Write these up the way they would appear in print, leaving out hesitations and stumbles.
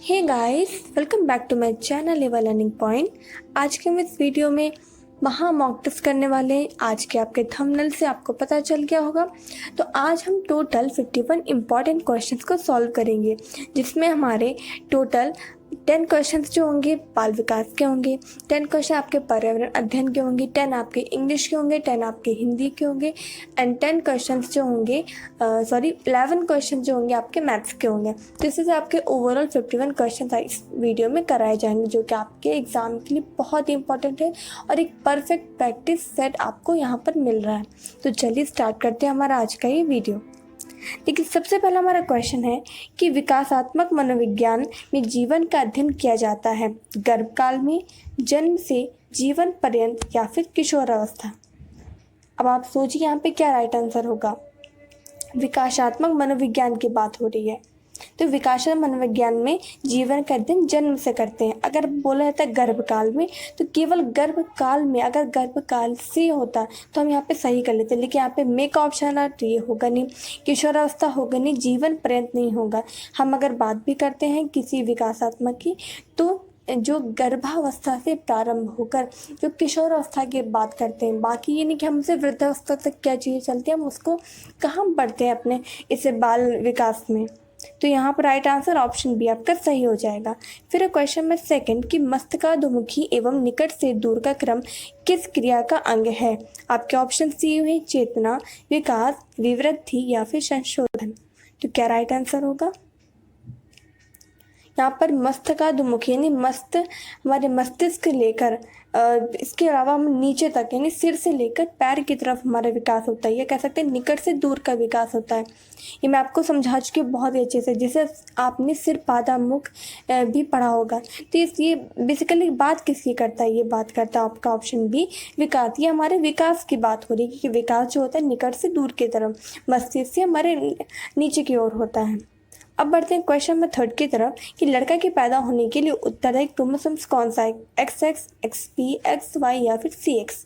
Hey guys, welcome back to my channel level learning point. आज के हम इस वीडियो में महा मॉक टेस्ट करने वाले हैं। आज के आपके थंबनेल से आपको पता चल गया होगा। तो आज हम टोटल 51 इम्पॉर्टेंट क्वेश्चंस को सॉल्व करेंगे, जिसमें हमारे टोटल 10 क्वेश्चंस जो होंगे बाल विकास के होंगे, 10 क्वेश्चन आपके पर्यावरण अध्ययन के होंगे, 10 आपके इंग्लिश के होंगे, 10 आपके हिंदी के होंगे एंड 10 क्वेश्चंस जो होंगे 11 क्वेश्चन जो होंगे आपके मैथ्स के होंगे। तो इससे आपके ओवरऑल 51 क्वेश्चन इस वीडियो में कराए जाएंगे, जो कि आपके एग्जाम के लिए बहुत ही इंपॉर्टेंट है और एक परफेक्ट प्रैक्टिस सेट आपको यहाँ पर मिल रहा है। तो चलिए स्टार्ट करते हैं हमारा आज का ये वीडियो। लेकिन सबसे पहला हमारा क्वेश्चन है कि विकासात्मक मनोविज्ञान में जीवन का अध्ययन किया जाता है गर्भकाल में, जन्म से जीवन पर्यंत या फिर किशोरावस्था। अब आप सोचिए यहाँ पे क्या राइट आंसर होगा। विकासात्मक मनोविज्ञान की बात हो रही है, तो विकासात्मक मनोविज्ञान में जीवन का अध्ययन जन्म से करते हैं। अगर बोला जाता है गर्भकाल में, तो केवल गर्भकाल में, अगर गर्भकाल से होता तो हम यहाँ पे सही कर लेते, लेकिन यहाँ पे मे का ऑप्शन आ ये होगा नहीं, किशोरावस्था होगा नहीं, जीवन पर्यंत नहीं होगा। हम अगर बात भी करते हैं किसी विकासात्मक की, तो जो गर्भावस्था से प्रारंभ होकर जो किशोरावस्था की बात करते हैं। बाकी ये नहीं कि हम उसे वृद्धावस्था तक क्या चीज़ें चलती हैं, हम उसको कहाँ पढ़ते हैं अपने इसे बाल विकास में। तो यहाँ पर राइट आंसर ऑप्शन बी आपका सही हो जाएगा। फिर क्वेश्चन में सेकंड कि मस्तकाधोमुखी एवं निकट से दूर का क्रम किस क्रिया का अंग है। आपके ऑप्शन सी है चेतना, विकास, विवृद्धि या फिर संशोधन। तो क्या राइट आंसर होगा। यहाँ पर मस्तकाधोमुखी यानी हमारे मस्तिष्क लेकर इसके अलावा हम नीचे तक यानी सिर से लेकर पैर की तरफ हमारा विकास होता है। ये कह सकते हैं निकट से दूर का विकास होता है। ये मैं आपको समझा चुकी हूँ बहुत ही अच्छे से, जिसे आपने सिर पादा मुख भी पढ़ा होगा। तो ये बेसिकली बात किसकी करता है, ये बात करता है आपका ऑप्शन बी विकास। ये हमारे विकास की बात हो रही है, क्योंकि विकास जो होता है निकट से दूर की तरफ, मस्तिष्क से हमारे नीचे की ओर होता है। अब बढ़ते हैं क्वेश्चन नंबर थर्ड की तरफ कि लड़का के पैदा होने के लिए उत्तरदायी क्रोमोसोम्स कौन सा है, XX, XP, XY या फिर CX।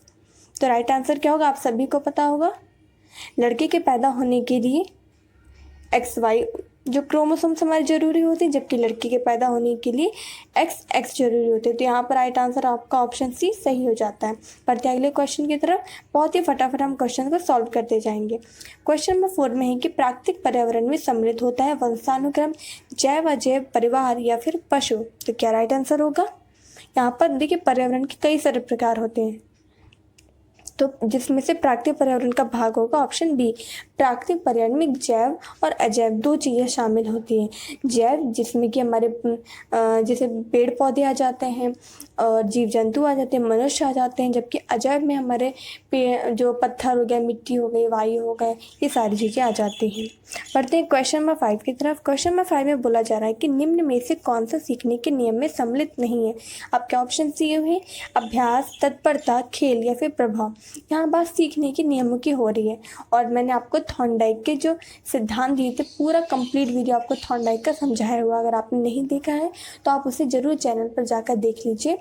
तो राइट आंसर क्या होगा, आप सभी को पता होगा। लड़के के पैदा होने के लिए XY जो क्रोमोसोम्स हमारे जरूरी होते हैं, जबकि लड़की के पैदा होने के लिए XX जरूरी होते हैं। तो यहाँ पर राइट आंसर आपका ऑप्शन सी सही हो जाता है। बढ़ते अगले क्वेश्चन की तरफ, बहुत ही फटाफट हम क्वेश्चन को सॉल्व करते जाएंगे। क्वेश्चन नंबर 4 में है कि प्राकृतिक पर्यावरण में सम्मिलित होता है वंशानुक्रम, जैव अजैव, परिवार या फिर पशु। तो क्या राइट आंसर होगा। यहाँ पर देखिए पर्यावरण के कई सारे प्रकार होते हैं, तो जिसमें से प्राकृतिक पर्यावरण का भाग होगा ऑप्शन बी। प्राकृतिक पर्यावरण में जैव और अजैव दो चीज़ें शामिल होती हैं। जैव जिसमें कि हमारे जैसे पेड़ पौधे आ जाते हैं और जीव जंतु आ जाते हैं, मनुष्य आ जाते हैं, जबकि अजैव में हमारे जो पत्थर हो गया, मिट्टी हो गई, वायु हो गए, ये सारी चीज़ें आ जाती हैं। पढ़ते हैं क्वेश्चन नंबर 5 की तरफ। क्वेश्चन नंबर 5 में बोला जा रहा है कि निम्न में से कौन सा सीखने के नियम में सम्मिलित नहीं है। आपके ऑप्शन सी है अभ्यास, तत्परता, खेल या फिर प्रभाव। यहाँ बात सीखने के नियमों की हो रही है और मैंने आपको थॉर्नडाइक के जो सिद्धांत दिए थे, पूरा कंप्लीट वीडियो आपको थॉर्नडाइक का समझाया हुआ। अगर आपने नहीं देखा है तो आप उसे जरूर चैनल पर जाकर देख लीजिए।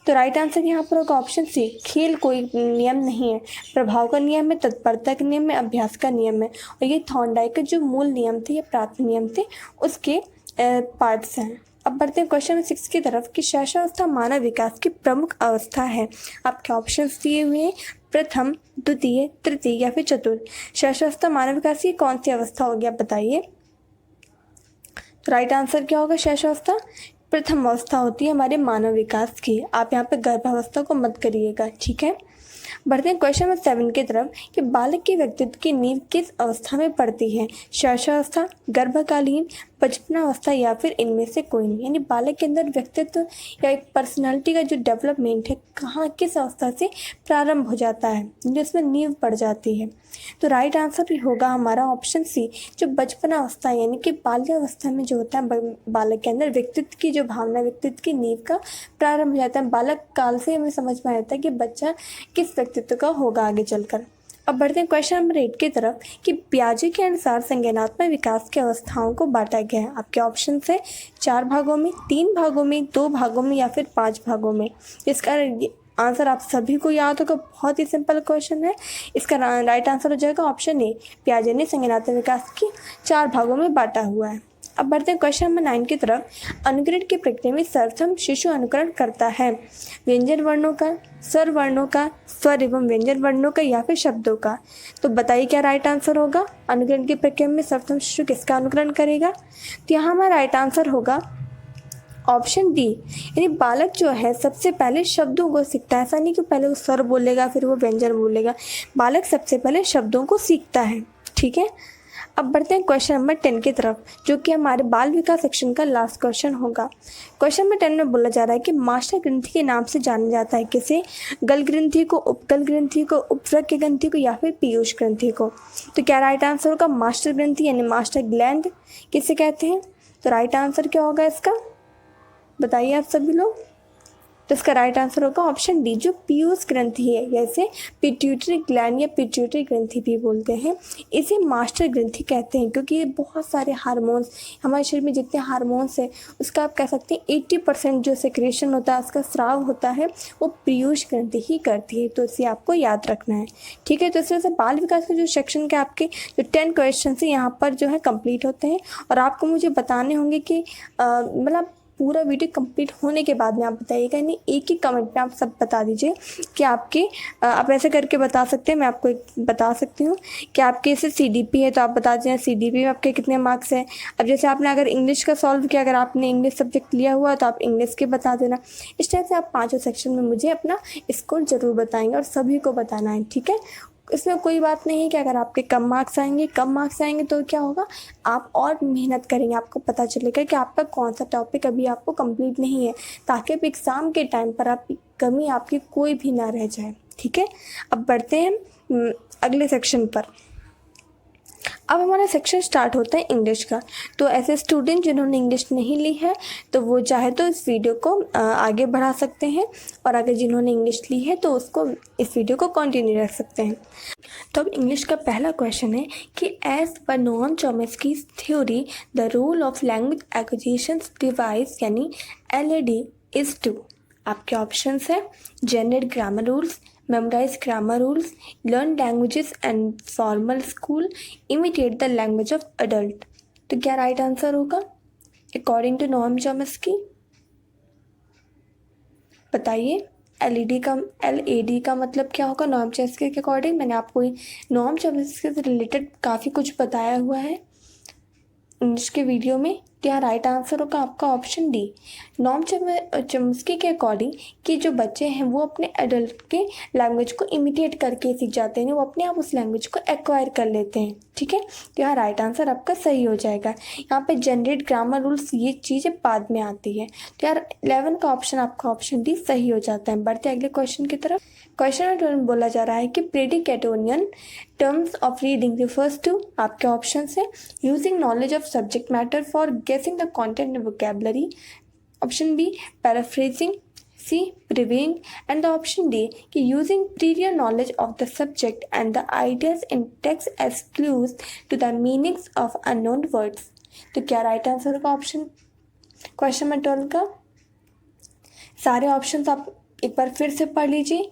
तो राइट आंसर यहाँ पर होगा ऑप्शन सी। खेल कोई नियम नहीं है, प्रभाव का नियम है, तत्परता का नियम है, अभ्यास का नियम है। और ये थॉर्नडाइक के जो मूल नियम थे या प्राथमिक नियम थे उसके पार्ट्स हैं। अब बढ़ते हैं क्वेश्चन 6 की तरफ कि शैशवावस्था मानव विकास की प्रमुख अवस्था है। आपके ऑप्शन दिए हुए हैं प्रथम, द्वितीय, तृतीय या फिर चतुर्थ। शैशवावस्था मानव विकास की कौन सी अवस्था होगी, आप बताइए। तो राइट आंसर क्या होगा। शैशवावस्था प्रथम अवस्था होती है हमारे मानव विकास की। आप यहाँ पे गर्भावस्था को मत करिएगा, ठीक है। बढ़ते हैं क्वेश्चन नंबर 7 की तरफ कि बालक के व्यक्तित्व की नींव किस अवस्था में पड़ती है। शैशवावस्था, गर्भकालीन, बचपनावस्था या फिर इनमें से कोई नहीं। यानी बालक के अंदर व्यक्तित्व या एक पर्सनालिटी का जो डेवलपमेंट है कहाँ किस अवस्था से प्रारंभ हो जाता है, जिसमें नींव पड़ जाती है। तो राइट आंसर भी होगा हमारा ऑप्शन सी, जो बचपनावस्था यानी कि बाल्यावस्था में जो होता है बालक के अंदर व्यक्तित्व की जो भावना, व्यक्तित्व की नींव का प्रारंभ हो जाता है। बालक काल से हमें समझ में आता है कि बच्चा किस व्यक्तित्व का होगा आगे चलकर। अब बढ़ते हैं क्वेश्चन नंबर 8 की तरफ कि पियाजे के अनुसार संज्ञानात्मक विकास की अवस्थाओं को बांटा गया है। आपके ऑप्शन है 4 भागों में, 3 भागों में, 2 भागों में या फिर 5 भागों में। इसका आंसर आप सभी को याद होगा, बहुत ही सिंपल क्वेश्चन है। इसका राइट आंसर हो जाएगा ऑप्शन ए। पियाजे ने संज्ञानात्मक विकास की 4 भागों में बांटा हुआ है। अब बढ़ते हैं क्वेश्चन नंबर 9 की तरफ। अनुकरण की प्रक्रिया में सर्वप्रथम शिशु अनुकरण करता है व्यंजन वर्णों का, स्वर वर्णों का, स्वर एवं व्यंजन वर्णों का या फिर शब्दों का। तो बताइए क्या राइट आंसर होगा। अनुकरण की प्रक्रिया में सर्वप्रथम शिशु किसका अनुकरण करेगा। तो यहाँ हमारा राइट आंसर होगा ऑप्शन डी, यानी बालक जो है सबसे पहले शब्दों को सीखता है। ऐसा नहीं कि पहले वो स्वर बोलेगा फिर वो व्यंजन बोलेगा, बालक सबसे पहले शब्दों को सीखता है। ठीक है, अब बढ़ते हैं क्वेश्चन नंबर 10 की तरफ, जो कि हमारे बाल विकास सेक्शन का लास्ट क्वेश्चन होगा। क्वेश्चन नंबर 10 में बोला जा रहा है कि मास्टर ग्रंथि के नाम से जाना जाता है किसे। गल ग्रंथि को, उपगल ग्रंथि को, उपवृक्क ग्रंथि को या फिर पीयूष ग्रंथि को। तो क्या राइट आंसर होगा। मास्टर ग्रंथि यानी मास्टर ग्लैंड किसे कहते हैं। तो राइट आंसर क्या होगा इसका, बताइए आप सभी लोग। तो इसका राइट आंसर होगा ऑप्शन डी, जो पीयूष ग्रंथि है, जैसे पिट्यूटरी ग्लैंड या पिट्यूटरी ग्रंथि भी बोलते हैं, इसे मास्टर ग्रंथि कहते हैं। क्योंकि ये बहुत सारे हार्मोन्स, हमारे शरीर में जितने हार्मोन्स हैं उसका आप कह सकते हैं 80% जो सेक्रेशन होता है, उसका स्राव होता है, वो पीयूष ग्रंथि ही करती है। तो इसे आपको याद रखना है। ठीक है, तो इस तरह से बाल विकास के जो सेक्शन के आपके जो 10 क्वेश्चन है यहाँ पर जो है कंप्लीट होते हैं। और आपको मुझे बताने होंगे कि मतलब पूरा वीडियो कंप्लीट होने के बाद में आप बताइएगा, नहीं एक ही कमेंट में आप सब बता दीजिए कि आपके आप ऐसे करके बता सकते हैं। मैं आपको एक बता सकती हूँ कि आपके इसे CDP है तो आप बता दीजिए CDP में आपके कितने मार्क्स हैं। अब जैसे आपने अगर इंग्लिश का सॉल्व किया, अगर आपने इंग्लिश सब्जेक्ट लिया हुआ तो आप इंग्लिश के बता देना। इस टाइप से आप 5 सेक्शन में मुझे अपना स्कोर ज़रूर बताएंगे और सभी को बताना है। ठीक है, इसमें कोई बात नहीं है कि अगर आपके कम मार्क्स आएंगे तो क्या होगा, आप और मेहनत करेंगे, आपको पता चलेगा कि आपका कौन सा टॉपिक अभी आपको कंप्लीट नहीं है, ताकि आप एग्ज़ाम के टाइम पर आप कमी आपकी कोई भी ना रह जाए। ठीक है, अब बढ़ते हैं अगले सेक्शन पर। अब हमारा सेक्शन स्टार्ट होता है इंग्लिश का। तो ऐसे स्टूडेंट जिन्होंने इंग्लिश नहीं ली है तो वो चाहे तो इस वीडियो को आगे बढ़ा सकते हैं, और अगर जिन्होंने इंग्लिश ली है तो उसको इस वीडियो को कंटिन्यू रख सकते हैं। तो अब इंग्लिश का पहला क्वेश्चन है कि एज पर Noam Chomsky's theory the role of language acquisition device यानी LAD इज़ टू। आपके ऑप्शंस है generate grammar rules, memorize grammar rules, learn languages and formal school, imitate the language of adult। तो क्या right answer होगा according to norm Chomsky, बताइए। LAD का मतलब क्या होगा नॉर्म चॉम्स्की के अकॉर्डिंग। मैंने आपको नॉर्म चॉम्स्की से रिलेटेड काफ़ी कुछ बताया हुआ है इंग्लिश के वीडियो में। तो यहाँ राइट आंसर होगा आपका ऑप्शन डी, नॉर्म चॉम्स्की के अकॉर्डिंग कि जो बच्चे हैं वो अपने एडल्ट के लैंग्वेज को इमिटेट करके सीख जाते हैं, वो अपने आप उस लैंग्वेज को एक्वायर कर लेते हैं। ठीक है, तो यहाँ राइट आंसर आपका सही हो जाएगा। यहाँ पे जनरेट ग्रामर रूल्स ये चीज़ें बाद में आती है। तो यार 11 का ऑप्शन आपका ऑप्शन डी सही हो जाता है। बढ़ते अगले क्वेश्चन की तरफ। क्वेश्चन नंबर 12 बोला जा रहा है कि प्रेडिकेटोनियन terms of reading refers to. आपके ऑप्शन है using knowledge of subject matter for guessing the content and vocabulary, option b paraphrasing, C previewing, and the option D कि using prior knowledge of the subject and the ideas in text as clues to the meanings of unknown words। तो क्या right answer होगा option question number 12 का। सारे options आप एक बार फिर से पढ़ लीजिए।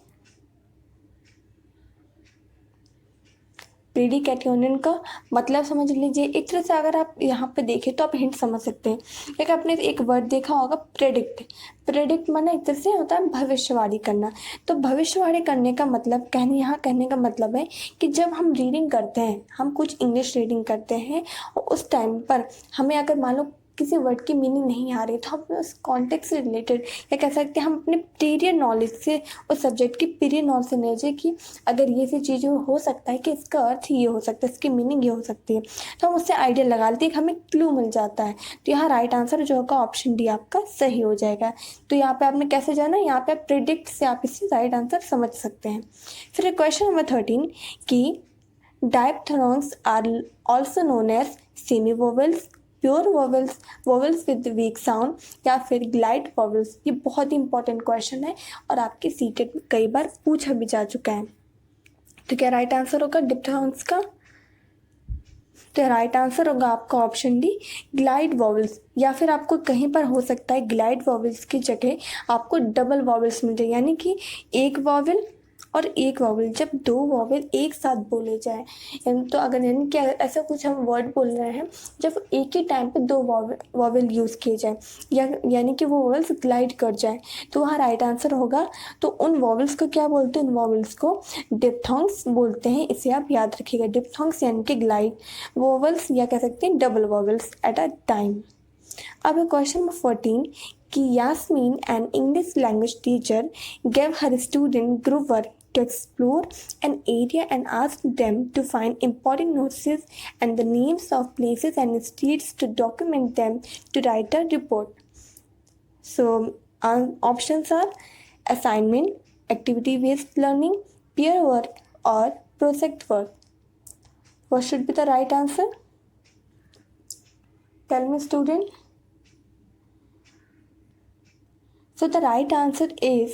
प्रेडिकेटोनियन का मतलब समझ लीजिए। एक तरह से अगर आप यहाँ पे देखें तो आप हिंट समझ सकते हैं। एक आपने एक वर्ड देखा होगा प्रेडिक्ट माना एक तरह से होता है भविष्यवाणी करना। तो भविष्यवाणी करने का मतलब कहने का मतलब है कि जब हम रीडिंग करते हैं, हम कुछ इंग्लिश रीडिंग करते हैं और उस टाइम पर हमें अगर मान लो किसी वर्ड की मीनिंग नहीं आ रही तो हम उस कॉन्टेक्स्ट से रिलेटेड या कह सकते हैं हम अपने पीरियड नॉलेज से उस सब्जेक्ट की पीरियड नॉलेज से नॉलेज कि अगर ये सी चीज़ें हो सकता है कि इसका अर्थ ये हो सकता है, इसकी मीनिंग ये हो सकती है, तो हम उससे आइडिया लगा लेते हैं, हमें क्लू मिल जाता है। तो यहाँ राइट आंसर जो होगा ऑप्शन डी आपका सही हो जाएगा। तो यहाँ पे आपने कैसे जाना, यहाँ पे प्रिडिक्ट से आप इससे राइट आंसर समझ सकते हैं। फिर क्वेश्चन नंबर 13 कि diphthongs are also known as semi vowels, pure vowels with weak sound या फिर ग्लाइड वोवेल्स। ये बहुत ही इंपॉर्टेंट क्वेश्चन है और आपके सीटेट में कई बार पूछा भी जा चुका है। तो क्या राइट आंसर होगा डिप्थोरॉन्स का। तो राइट आंसर होगा आपका ऑप्शन डी ग्लाइड वोवेल्स, या फिर आपको कहीं पर हो सकता है ग्लाइड वोवेल्स की जगह आपको डबल वोवेल्स मिल जाए, यानी कि एक वोवेल और एक वॉवेल, जब दो वॉवेल एक साथ बोले जाए, तो अगर यानी कि ऐसा कुछ हम वर्ड बोल रहे हैं जब एक ही टाइम पे दो वॉवेल यूज़ किए जाए, या यानी कि वो वॉवेल्स ग्लाइड कर जाए, तो वहाँ राइट आंसर होगा। तो उन वॉवेल्स को क्या बोलते हैं? उन वॉवेल्स को डिप्थोंग्स बोलते हैं। इसे आप याद रखिएगा, डिप्थोंग्स यानी कि ग्लाइड वॉवेल्स, या कह सकते हैं double vowels at a time. अब क्वेश्चन नंबर 14 कि Yasmin, an English language teacher, gave her student group work to explore an area and asked them to find important notices and the names of places and streets to document them to write a report. So options are assignment, activity-based learning, peer work, or project work. What should be the right answer? Tell me, student. So the right answer is,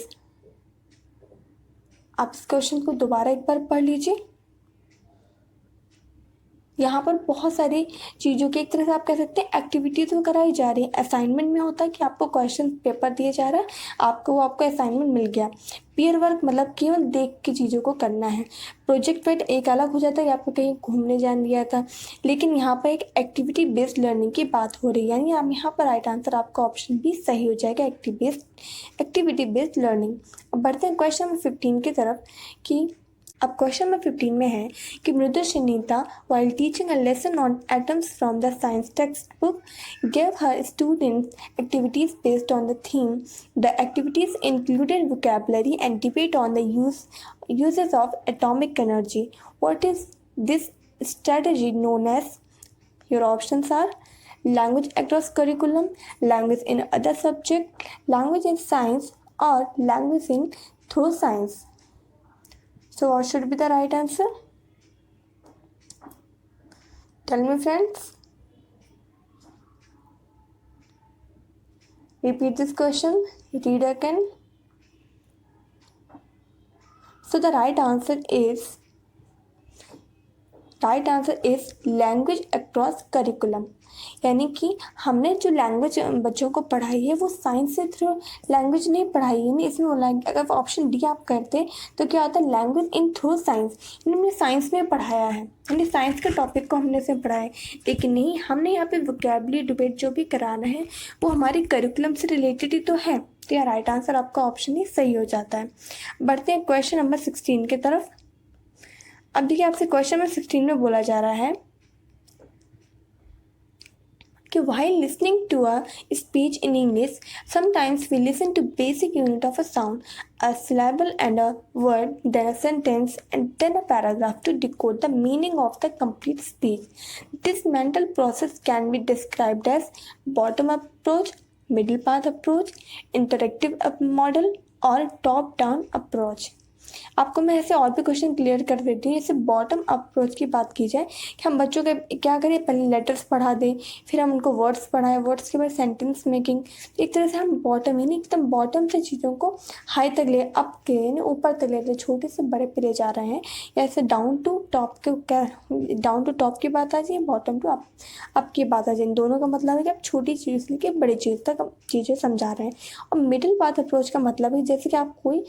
आप इस question को दोबारा एक बार पढ़ लीजिए। यहाँ पर बहुत सारी चीज़ों की एक तरह से आप कह सकते हैं एक्टिविटी तो कराई जा रही है। असाइनमेंट में होता है कि आपको क्वेश्चन पेपर दिया जा रहा है, आपको असाइनमेंट मिल गया। पीयर वर्क मतलब केवल देख के चीज़ों को करना है। प्रोजेक्ट वर्क एक अलग हो जाता है, आपको कहीं घूमने जान दिया था, लेकिन यहाँ पर एक एक्टिविटी बेस्ड लर्निंग की बात हो रही है, यानी आप यहाँ पर राइट आंसर आपका ऑप्शन भी सही हो जाएगा, एक्टिविटी बेस्ड लर्निंग। अब बढ़ते हैं क्वेश्चन नंबर 15 की तरफ कि अब क्वेश्चन नंबर 15 में है कि मृदु Sunita while teaching a lesson on atoms from the science textbook gave her students activities based on the theme. The activities included vocabulary and debate on the uses of atomic energy. What is this strategy known as? Your options are language across curriculum, language in other subject, language in science, or language in through science. So what should be the right answer? Tell me, friends. Repeat this question. Read again. So the right answer is language across curriculum. यानी कि हमने जो language बच्चों को पढ़ाई है वो science से थ्रू लैंग्वेज नहीं पढ़ाई है। इसमें बोला अगर ऑप्शन डी आप करते तो क्या होता है, लैंग्वेज इन थ्रू साइंस, हमने साइंस में पढ़ाया है, यानी साइंस के टॉपिक को हमने इसमें पढ़ाया है। लेकिन नहीं, हमने यहाँ पे वोकैबुलरी डिबेट जो भी कराना है वो हमारे करिकुलम से रिलेटेड ही तो है। तो यह राइट आंसर आपका ऑप्शन ही सही हो जाता है। बढ़ते हैं क्वेश्चन नंबर 16 की तरफ। अब देखिए आपसे क्वेश्चन नंबर 16 में बोला जा रहा है कि while listening to a speech in English, sometimes we listen to basic unit of a sound, a syllable and a word, then a sentence and then a paragraph to decode the meaning of the complete speech. This mental process can be described as bottom-up approach, middle path approach, interactive model और top-down approach. आपको मैं ऐसे और भी question clear कर देती हूँ। जैसे बॉटम अप्रोच की बात की जाए कि हम बच्चों के क्या करें, पहले लेटर्स पढ़ा दें, फिर हम उनको वर्ड्स पढ़ाएं, वर्ड्स के बाद सेंटेंस मेकिंग। एक तरह से हम बॉटम यानी एकदम बॉटम से चीज़ों को हाई तक ले, अप के यानी ऊपर तक ले, छोटे से बड़े पे ले जा रहे हैं। या ऐसे डाउन टू टॉप के, क्या डाउन टू टॉप की बात आ जाए, बॉटम टू अप की बात आ जाए। इन दोनों का मतलब है कि आप छोटी चीज़ से लेकर बड़ी चीज़ तक चीज़ें समझा रहे हैं। और मिडिल पाथ अप्रोच का मतलब है जैसे कि आप कोई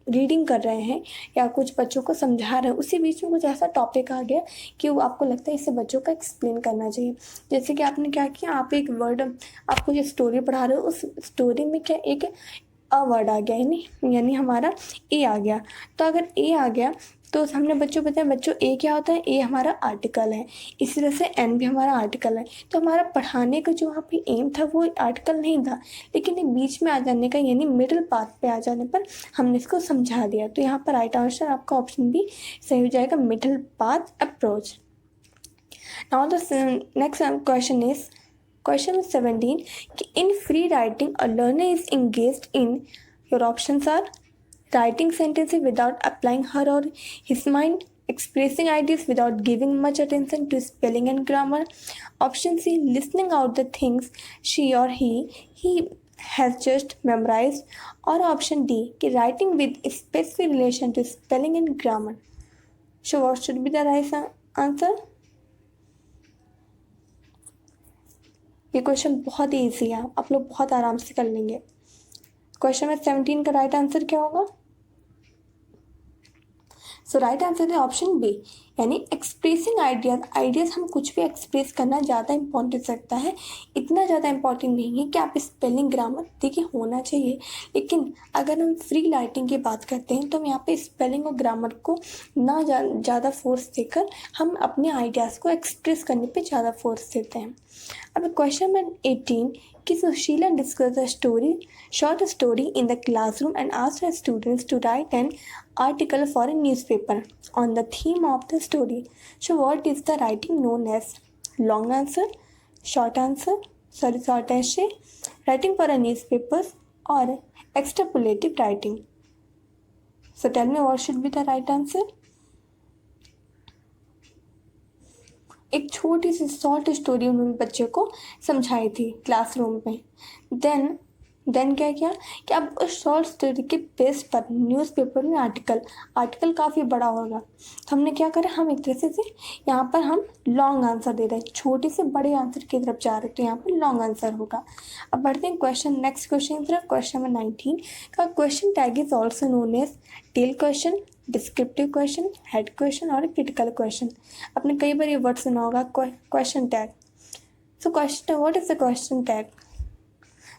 रीडिंग कर रहे हैं या कुछ बच्चों को समझा रहे हैं, उसी बीच में कुछ ऐसा टॉपिक आ गया कि वो आपको लगता है इसे बच्चों का एक्सप्लेन करना चाहिए। जैसे कि आपने क्या किया, आप एक वर्ड, आपको जो स्टोरी पढ़ा रहे हो उस स्टोरी में क्या एक अ वर्ड आ गया, यानी हमारा ए आ गया। तो अगर ए आ गया तो हमने बच्चों बताया, बच्चों ए क्या होता है, ए हमारा आर्टिकल है, इसी तरह से एन भी हमारा आर्टिकल है। तो हमारा पढ़ाने का जो वहाँ पे एम था वो आर्टिकल नहीं था, लेकिन ये बीच में आ जाने का यानी मिडिल पाथ पे आ जाने पर हमने इसको समझा दिया। तो यहाँ पर राइट आंसर आपका ऑप्शन भी सही हो जाएगा, middle path approach. Now the next question is question 17 कि in free writing a learner is engaged in, your options are writing sentences without applying her or his mind, expressing ideas without giving much attention to spelling and grammar. Option C, listening out the things she or he has just memorized. Or option D, writing with specific relation to spelling and grammar. So what should be the right answer? ये question बहुत easy है, आप लोग बहुत आराम से कर लेंगे। क्वेश्चन नंबर 17 का राइट आंसर क्या होगा? सो राइट आंसर है ऑप्शन बी, यानी एक्सप्रेसिंग आइडियाज़ हम कुछ भी एक्सप्रेस करना ज़्यादा इंपॉर्टेंट रखता है, इतना ज़्यादा इंपॉर्टेंट नहीं है कि आप स्पेलिंग ग्रामर देखिए होना चाहिए, लेकिन अगर हम फ्री राइटिंग की बात करते हैं तो हम यहाँ पे स्पेलिंग और ग्रामर को ना ज़्यादा फोर्स देकर हम अपने आइडियाज़ को एक्सप्रेस करने पे ज़्यादा फोर्स देते हैं। अब क्वेश्चन नंबर 18 कि Sushila discuss the story short story in the classroom and asked her students to write an article for a newspaper on the theme of the story. So what is the writing known as? Long answer, short essay, writing for a newspaper, or extrapolative writing. So tell me what should be the right answer? एक छोटी सी short story उन्होंने बच्चे को समझाई थी classroom में। Then क्या किया कि अब उस शॉर्ट स्टोरी के बेस पर न्यूज़पेपर में आर्टिकल काफ़ी बड़ा होगा, तो हमने क्या करा, हम एक तरह से यहाँ पर हम लॉन्ग आंसर दे रहे हैं, छोटे से बड़े आंसर की तरफ जा रहे हैं, तो यहाँ पर लॉन्ग आंसर होगा। अब बढ़ते हैं नेक्स्ट क्वेश्चन की तरफ। क्वेश्चन नंबर 19 का question tag is also known as tail question, descriptive question, head question और क्रिटिकल क्वेश्चन। आपने कई बार ये वर्ड सुना होगा question tag. So question, what is the question tag?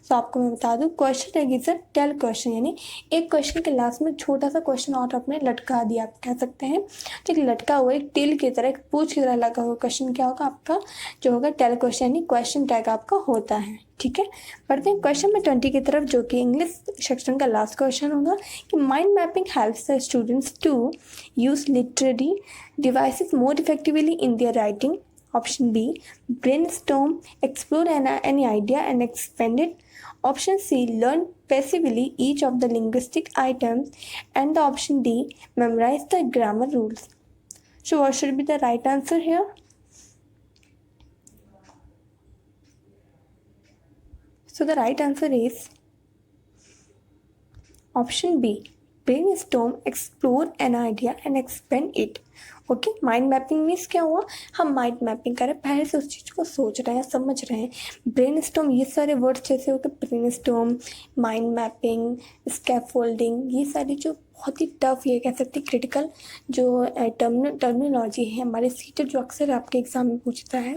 तो आपको मैं बता दूं, question tag is a tail question, यानी एक क्वेश्चन के लास्ट में छोटा सा क्वेश्चन और आपने लटका दिया, आप कह सकते हैं। तो एक लटका हुआ एक टेल की तरह, एक पूछ की तरह लगा हुआ क्वेश्चन क्या होगा आपका, जो होगा टेल क्वेश्चन, यानी क्वेश्चन टैग आपका होता है। ठीक है, बढ़ते हैं क्वेश्चन नंबर 20 की तरफ, जो कि इंग्लिश सेक्शन का लास्ट क्वेश्चन होगा कि mind mapping helps the students to use literary devices more effectively in their writing. Option B, brainstorm, explore any idea and expand it. Option C, learn passively each of the linguistic items. And the option D, memorize the grammar rules. So what should be the right answer here? So the right answer is option B, brainstorm, explore an idea and expand it. Okay, mind mapping means क्या हुआ, हम mind mapping करें, पहले से उस चीज़ को सोच रहे हैं, समझ रहे हैं। ब्रेनस्टॉर्म, ये सारे वर्ड्स जैसे हो गए, ब्रेनस्टॉर्म, माइंड मैपिंग, स्कैफोल्डिंग, ये सारी जो बहुत ही टफ, ये कह सकते हैं क्रिटिकल जो टर्मिनोलॉजी है हमारे सीटर, जो अक्सर आपके एग्जाम में पूछता है,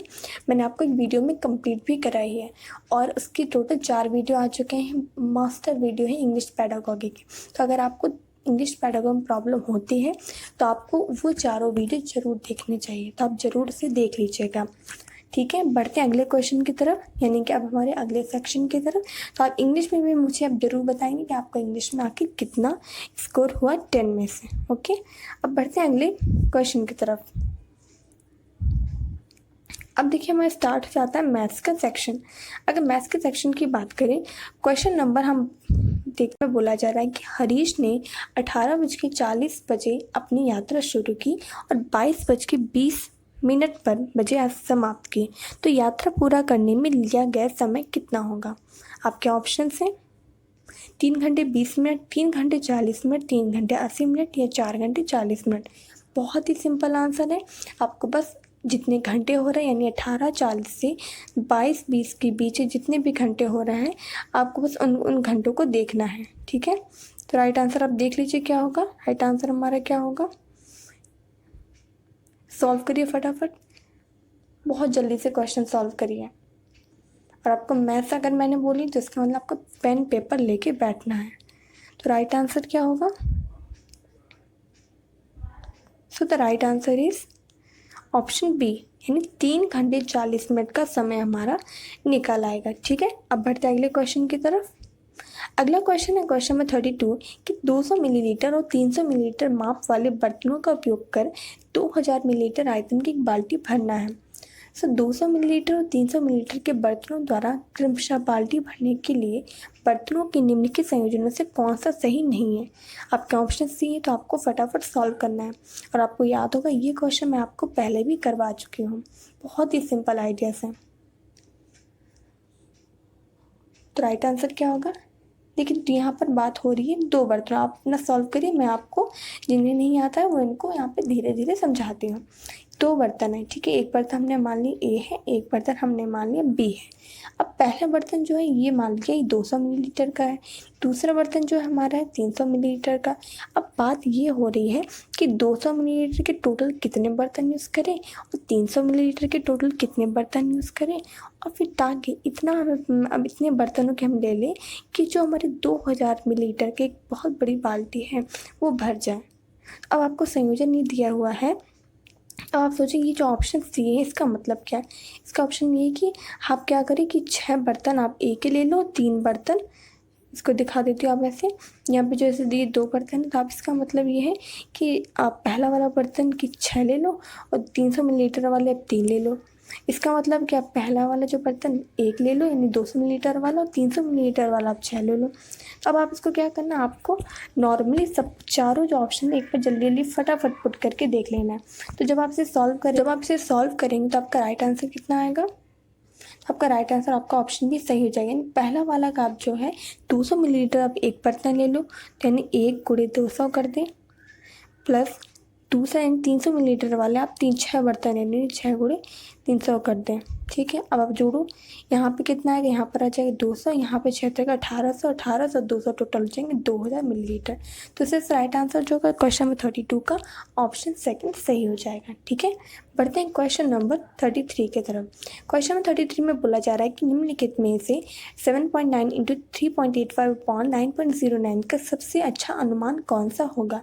मैंने आपको एक वीडियो में कंप्लीट भी कराई है, और उसकी टोटल 4 वीडियो आ चुके हैं, मास्टर वीडियो है इंग्लिश पेडागॉजी की। तो अगर आपको इंग्लिश पेडागॉजी में प्रॉब्लम होती है तो आपको वो 4 वीडियो ज़रूर देखने चाहिए, तो आप ज़रूर से देख लीजिएगा। ठीक है, बढ़ते हैं अगले क्वेश्चन की तरफ, यानी कि अब हमारे अगले सेक्शन की तरफ। तो आप इंग्लिश में भी मुझे अब ज़रूर बताएंगे कि आपका इंग्लिश में आखिर कितना स्कोर हुआ 10 में से। ओके, अब बढ़ते हैं अगले क्वेश्चन की तरफ। अब देखिए हमारा स्टार्ट हो जाता है मैथ्स का सेक्शन। अगर मैथ्स के सेक्शन की बात करें, क्वेश्चन नंबर हम देखकर बोला जा रहा है कि हरीश ने 18:40 बजे अपनी यात्रा शुरू की और 22:20 पर बजे आज समाप्त की, तो यात्रा पूरा करने में लिया गया समय कितना होगा? आपके ऑप्शन हैं 3 घंटे 20 मिनट, 3 घंटे 40 मिनट, 3 घंटे 80 मिनट या 4 घंटे 40 मिनट। बहुत ही सिंपल आंसर है, आपको बस जितने घंटे हो रहे हैं, यानी 18:40 से 22:20 के बीच जितने भी घंटे हो रहे हैं, आपको बस उन घंटों को देखना है। ठीक है, तो राइट आंसर आप देख लीजिए क्या होगा। राइट आंसर हमारा क्या होगा, सॉल्व करिए फटाफट, बहुत जल्दी से क्वेश्चन सॉल्व करिए। और आपको मैथ्स अगर मैंने बोली तो इसका मतलब आपको पेन पेपर लेके बैठना है। तो राइट आंसर क्या होगा? So the right answer is option B, यानी 3 घंटे 40 मिनट का समय हमारा निकल आएगा। ठीक है, अब बढ़ते हैं अगले क्वेश्चन की तरफ। अगला क्वेश्चन है क्वेश्चन नंबर 32 कि 200 मिलीलीटर और 300 मिलीलीटर माप वाले बर्तनों का उपयोग कर 2000 मिलीलीटर आयतन की एक बाल्टी भरना है। सो 200 मिलीलीटर और 300 मिलीलीटर के बर्तनों द्वारा क्रमशः बाल्टी भरने के लिए बर्तनों के निम्नलिखित संयोजनों से कौन सा सही नहीं है? आपका ऑप्शन सी है, तो आपको फटाफट सॉल्व करना है। और आपको याद होगा ये क्वेश्चन मैं आपको पहले भी करवा चुकी हूँ, बहुत ही सिंपल आइडियाज़ हैं। तो राइट आंसर क्या होगा? देखिए यहाँ पर बात हो रही है 2 बर्तन, आप अपना सॉल्व करिए, मैं आपको जिन्हें नहीं आता है वो इनको यहाँ पे धीरे धीरे समझाती हूँ। दो बर्तन है, ठीक है। एक बर्तन हमने मान ली ए है, एक बर्तन हमने मान लिया बी है। अब पहला बर्तन जो है ये मान लिया ये 200 मिलीलीटर का है, दूसरा बर्तन जो है हमारा है 300 मिलीलीटर का। अब बात ये हो रही है कि 200 मिलीलीटर के टोटल कितने बर्तन यूज़ करें और 300 मिलीलीटर के टोटल कितने बर्तन यूज़ करें, और फिर ताकि इतना अब इतने बर्तनों के हम ले लें कि जो हमारे 2000 मिलीलीटर के एक बहुत बड़ी बाल्टी है वो भर जाए। अब आपको संयोजन ये दिया हुआ है। अब आप सोचिए ये जो ऑप्शन दिए हैं इसका मतलब क्या है। इसका ऑप्शन ये है कि आप क्या करें कि 6 बर्तन आप ए के ले लो, 3 बर्तन, इसको दिखा देती हूँ आप ऐसे, यहाँ पे जो ऐसे दिए 2 बर्तन है, तो आप इसका मतलब ये है कि आप पहला वाला बर्तन की 6 ले लो और 300 मिलीलीटर वाले आप 3 ले लो। इसका मतलब कि आप पहला वाला जो बर्तन 1 ले लो यानी 200 मिलीलीटर वाला, और 300 मिलीलीटर वाला आप 6 ले लो। अब आप इसको क्या करना, आपको नॉर्मली सब चारों जो ऑप्शन है एक पर जल्दी जल्दी फटाफट पुट करके देख लेना है। तो जब आप इसे सॉल्व करेंगे तो आपका राइट आंसर कितना आएगा, आपका राइट आंसर आपका ऑप्शन भी सही हो जाएगा। यानी पहला वाला का आप जो है 200 मिलीलीटर आप एक बर्तन ले लो, तो यानी 1 गुणे 200 कर दें, प्लस दूसरा यानी 300 मिलीलीटर वाले आप 6 बर्तन यानी 6 गुणे 300 कर दें, ठीक है। अब आप जोड़ो, यहाँ पे कितना आएगा, यहाँ पर आ जाएगा 200, यहाँ पे 6 का 1800, 1800 200 टोटल हो जाएंगे 2000 मिलीलीटर। तो इससे राइट आंसर जो होगा क्वेश्चन नंबर 32 का ऑप्शन सेकंड सही हो जाएगा, ठीक है। बढ़ते हैं क्वेश्चन नंबर 33 की तरफ। क्वेश्चन नंबर 33 में बोला जा रहा है कि निम्नलिखित में से 7.9 इंटू 3.85 अपॉन 9.09 का सबसे अच्छा अनुमान कौन सा होगा।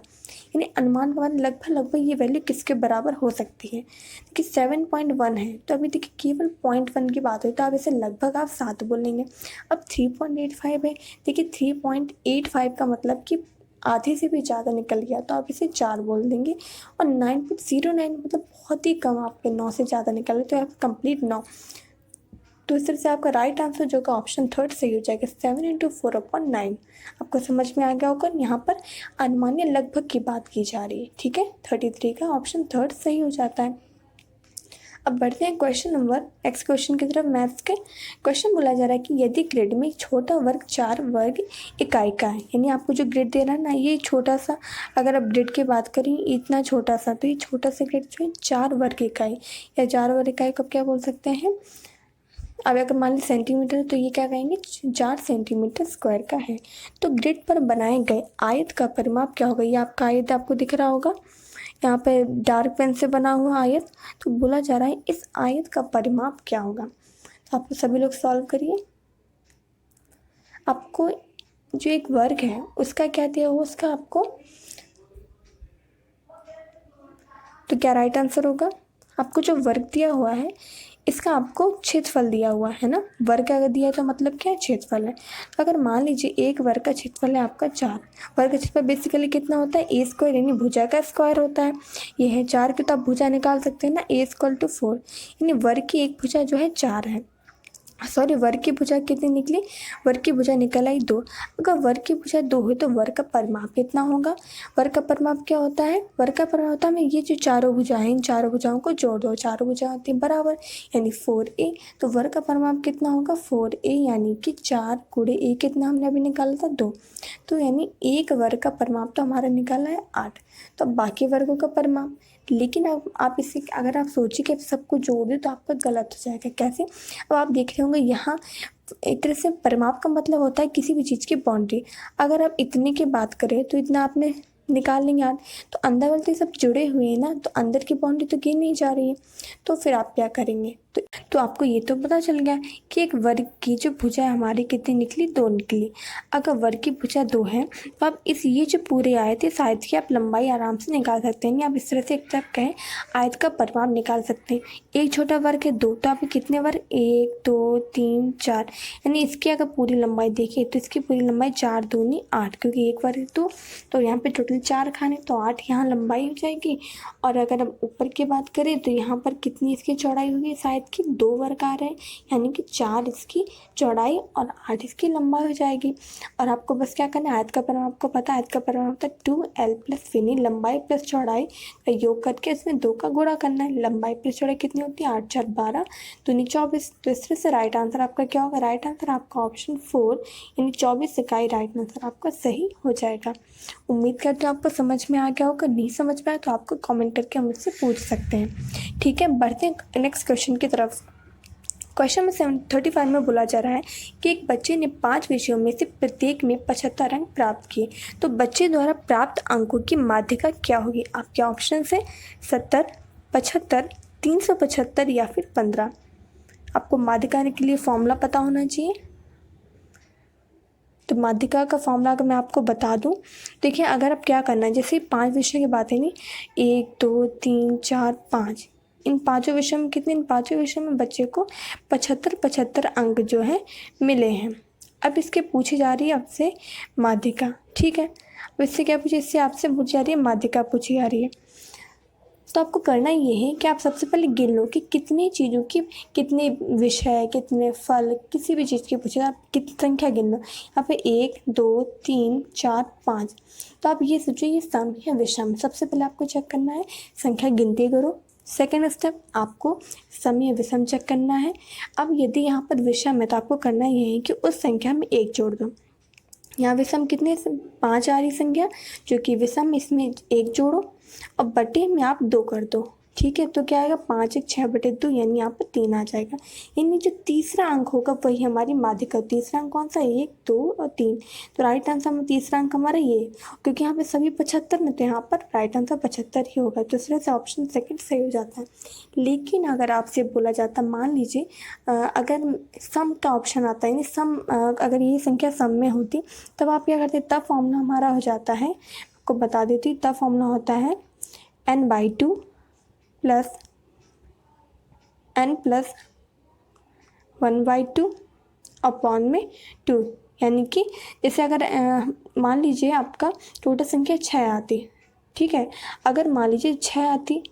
यानी अनुमान का लगभग ये वैल्यू किसके बराबर हो सकती है। देखिए 7.1 है, तो अभी देखिए केवल 0.1 की बात हुई तो आप इसे लगभग आप 7 बोलेंगे। अब 3.85 है, देखिए 3.85 का मतलब कि आधे से भी ज़्यादा निकल गया तो आप इसे 4 बोल देंगे, और 9.09 मतलब बहुत ही कम, आपके 9 से ज़्यादा निकल रहे तो आप कंप्लीट 9। तो इस तरह से आपका राइट आंसर जो का ऑप्शन थर्ड सही हो जाएगा, 7 इंटू 4 अपॉन 9। आपको समझ में आ गया होगा, यहाँ पर अनुमान्य लगभग की बात की जा रही है, ठीक है। 33 का ऑप्शन थर्ड सही हो जाता है। अब बढ़ते हैं नेक्स्ट क्वेश्चन की तरफ। मैथ्स के क्वेश्चन बोला जा रहा है कि यदि ग्रिड में छोटा वर्ग 4 वर्ग इकाई का है, यानी आपको जो ग्रिड दे रहा है ना ये छोटा सा, अगर आप ग्रिड की बात करें इतना छोटा सा, तो ये छोटा सा ग्रिड जो है 4 वर्ग इकाई या 4 वर्ग इकाई को क्या बोल सकते हैं। अब अगर मान ली सेंटीमीटर है तो ये क्या कहेंगे 4 सेंटीमीटर स्क्वायर का है। तो ग्रिड पर बनाए गए आयत का परिमाप क्या होगा। ये आपका आयत आपको दिख रहा होगा, यहाँ पे डार्क पेन से बना हुआ आयत। तो बोला जा रहा है इस आयत का परिमाप क्या होगा। तो आपको सभी लोग सॉल्व करिए। आपको जो एक वर्ग है उसका क्या दिया हुआ, उसका आपको तो क्या राइट आंसर होगा। आपको जो वर्ग दिया हुआ है इसका आपको क्षेत्रफल दिया हुआ है ना। वर्ग अगर दिया है तो मतलब क्या है, क्षेत्रफल है। तो अगर मान लीजिए एक वर्ग का क्षेत्रफल है आपका 4, वर्ग का क्षेत्रफल बेसिकली कितना होता है ए स्क्वायर, यानी भुजा का स्क्वायर होता है। ये है 4 की, तो आप भुजा निकाल सकते हैं ना, ए इक्वल टू 4, यानी वर्ग की एक भुजा जो है 4 है। सॉरी, वर्ग की भुजा कितनी निकली, वर्ग की भुजा निकल आई 2। अगर वर्ग की भुजा 2 है तो वर्ग का परिमाप कितना होगा। वर्ग का परिमाप क्या होता है, वर्ग का परिमाप होता है ये जो चारों भुजाएं इन चारों भुजाओं को जोड़ दो, चारों भुजा होती है बराबर, यानी 4a। तो वर्ग का परिमाप कितना होगा 4a, यानी कि 4 गुणे a कितना हमने अभी निकाला था 2। तो यानी एक वर्ग का परिमाप तो हमारा निकाला है 8। तो अब बाकी वर्गों का परिमाप, लेकिन अब आप इसे अगर आप सोचिए कि सबको जोड़ दें तो आपका गलत हो जाएगा। कैसे, अब आप देख रहे होंगे यहाँ एक तरह से परिमाप का मतलब होता है किसी भी चीज़ की बाउंड्री। अगर आप इतने की बात करें तो इतना आपने निकाल लेंगे यार, तो अंदर वाले तो सब जुड़े हुए हैं ना, तो अंदर की बाउंड्री तो गिर नहीं जा रही है। तो फिर आप क्या करेंगे, तो आपको ये तो पता चल गया कि एक वर्ग की जो भुजा हमारी कितनी निकली 2 निकली। अगर वर्ग की भुजा 2 है तो आप ये जो पूरे आयत है इस आयत की आप लंबाई आराम से निकाल सकते हैं। आप इस तरह से एक तरफ कहें आयत का परिमाप निकाल सकते हैं। एक छोटा वर्ग है 2, तो आप कितने वर्ग 1 2 3 4, यानी इसकी अगर पूरी लंबाई देखें तो इसकी पूरी लंबाई 4 दूनी 8, क्योंकि एक वर्ग 2 तो यहाँ पे टोटल 4 खाने, तो 8 यहाँ लंबाई हो जाएगी। और अगर हम ऊपर की बात करें तो यहाँ पर कितनी इसकी चौड़ाई होगी शायद आयत की 2 वर्ग आ रहे हैं, यानी कि 4 इसकी चौड़ाई और 8 इसकी लंबाई हो जाएगी। और आपको बस क्या करना है, आयत का परिमाण आपको पता है, आयत का परिमाण होता है 2l प्लस यानी लंबाई प्लस चौड़ाई का योग करके इसमें 2 का गुणा करना है। लंबाई प्लस चौड़ाई कितनी होती है, 8 4 12 दूनी 24। तो इस तरह से राइट आंसर आपका क्या होगा, राइट आंसर आपका ऑप्शन 4 यानी 24 इकाई राइट आंसर आपका सही हो जाएगा। उम्मीद करते हैं आपको समझ में आ गया होगा। नहीं समझ में आया तो आपको कमेंट करके मुझसे पूछ सकते हैं। ठीक है, बढ़ते हैं नेक्स्ट क्वेश्चन की तरफ। क्वेश्चन में 735 में बोला जा रहा है कि एक बच्चे ने 5 विषयों में से प्रत्येक में 75 अंक प्राप्त किए, तो बच्चे द्वारा प्राप्त अंकों की माध्यिका क्या होगी। आपके ऑप्शन है 70, 75, 375 या फिर 15। आपको माध्यिका के लिए फॉर्मूला पता होना चाहिए। तो माध्यिका का फॉर्मूला अगर मैं आपको बता दूं, देखिए अगर आप क्या करना है, जैसे 5 विषय की बात है नहीं, 1 2 3 4 5, इन पांचों विषयों में कितने, इन पांचों विषयों में बच्चे को 75 अंक जो है मिले हैं। अब इसके पूछी जा रही है आपसे माध्यिका। ठीक है, अब इससे क्या पूछे, इससे आपसे पूछी जा रही है माध्यिका पूछी जा रही है। तो आपको करना ये है कि आप सबसे पहले गिन लो कि कितने चीज़ों की, कितने विषय, कितने फल, किसी भी चीज़ की पूछे आप कितनी संख्या गिन लो। यहाँ पे 1 2 3 4 5, तो आप ये सोचो ये सम है विषम। सबसे पहले आपको चेक करना है, संख्या गिनती करो। सेकेंड स्टेप आपको सम या विषम चेक करना है। अब यदि यहाँ पर विषम है तो आपको करना ये है कि उस संख्या में 1 जोड़ दो। यहाँ विषम कितने, 5 आ रही संख्या जो कि विषम, इसमें 1 जोड़ो और बटे में आप 2 कर दो। ठीक है, तो क्या आएगा, 5 1 6 बटे 2 यानी यहाँ पर 3 आ जाएगा। यानी जो तीसरा अंक होगा वही हमारी माध्यिका। तीसरा अंक कौन सा, 1 2 और 3। तो राइट आंसर में तीसरा अंक हमारा ये, क्योंकि यहाँ पे सभी 75 में, तो यहाँ पर राइट आंसर 75 ही होगा। तो इस तरह से ऑप्शन सेकंड सही हो जाता है। लेकिन अगर आपसे बोला जाता, मान लीजिए अगर सम का ऑप्शन आता है, यानी सम, अगर ये संख्या सम में होती तब आप क्या करते, तब फॉर्मूला हमारा हो जाता है, आपको बता देती, तब फॉर्मूला होता है n/2 plus n plus 1/2 upon में 2। यानी कि जैसे अगर मान लीजिए आपका टोटल संख्या 6 आती, ठीक है, अगर मान लीजिए 6 आती,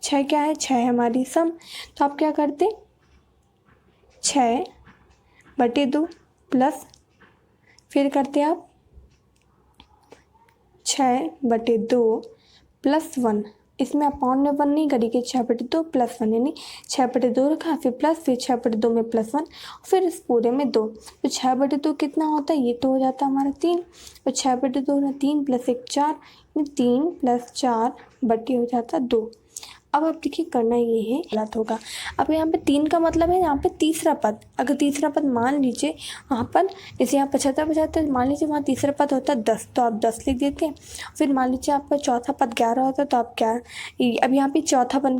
6 क्या है, 6 है हमारी सम, तो आप क्या करते, 6/2 प्लस फिर करते आप 6/2 प्लस 1, इसमें अपॉन में 1 नहीं करेंगे, 6/2 प्लस 1, यानी 6/2 रखा, फिर प्लस, फिर 6/2 में प्लस 1, फिर इस पूरे में 2। तो 6/2 कितना होता है, ये तो हो जाता है हमारा 3, और 6/2 3 प्लस 1 4, 3 प्लस 4 बटे हो जाता 2। अब आप देखिए करना ये है, गलत होगा। अब यहाँ पे 3 का मतलब है यहाँ पे तीसरा पद। अगर तीसरा पद मान लीजिए वहाँ पर, जैसे यहाँ 75 मान लीजिए वहाँ तीसरा पद होता है 10, तो आप 10 लिख देते हैं। फिर मान लीजिए आपका चौथा पद 11 होता है, तो आप 11, अब यहाँ पे चौथा बन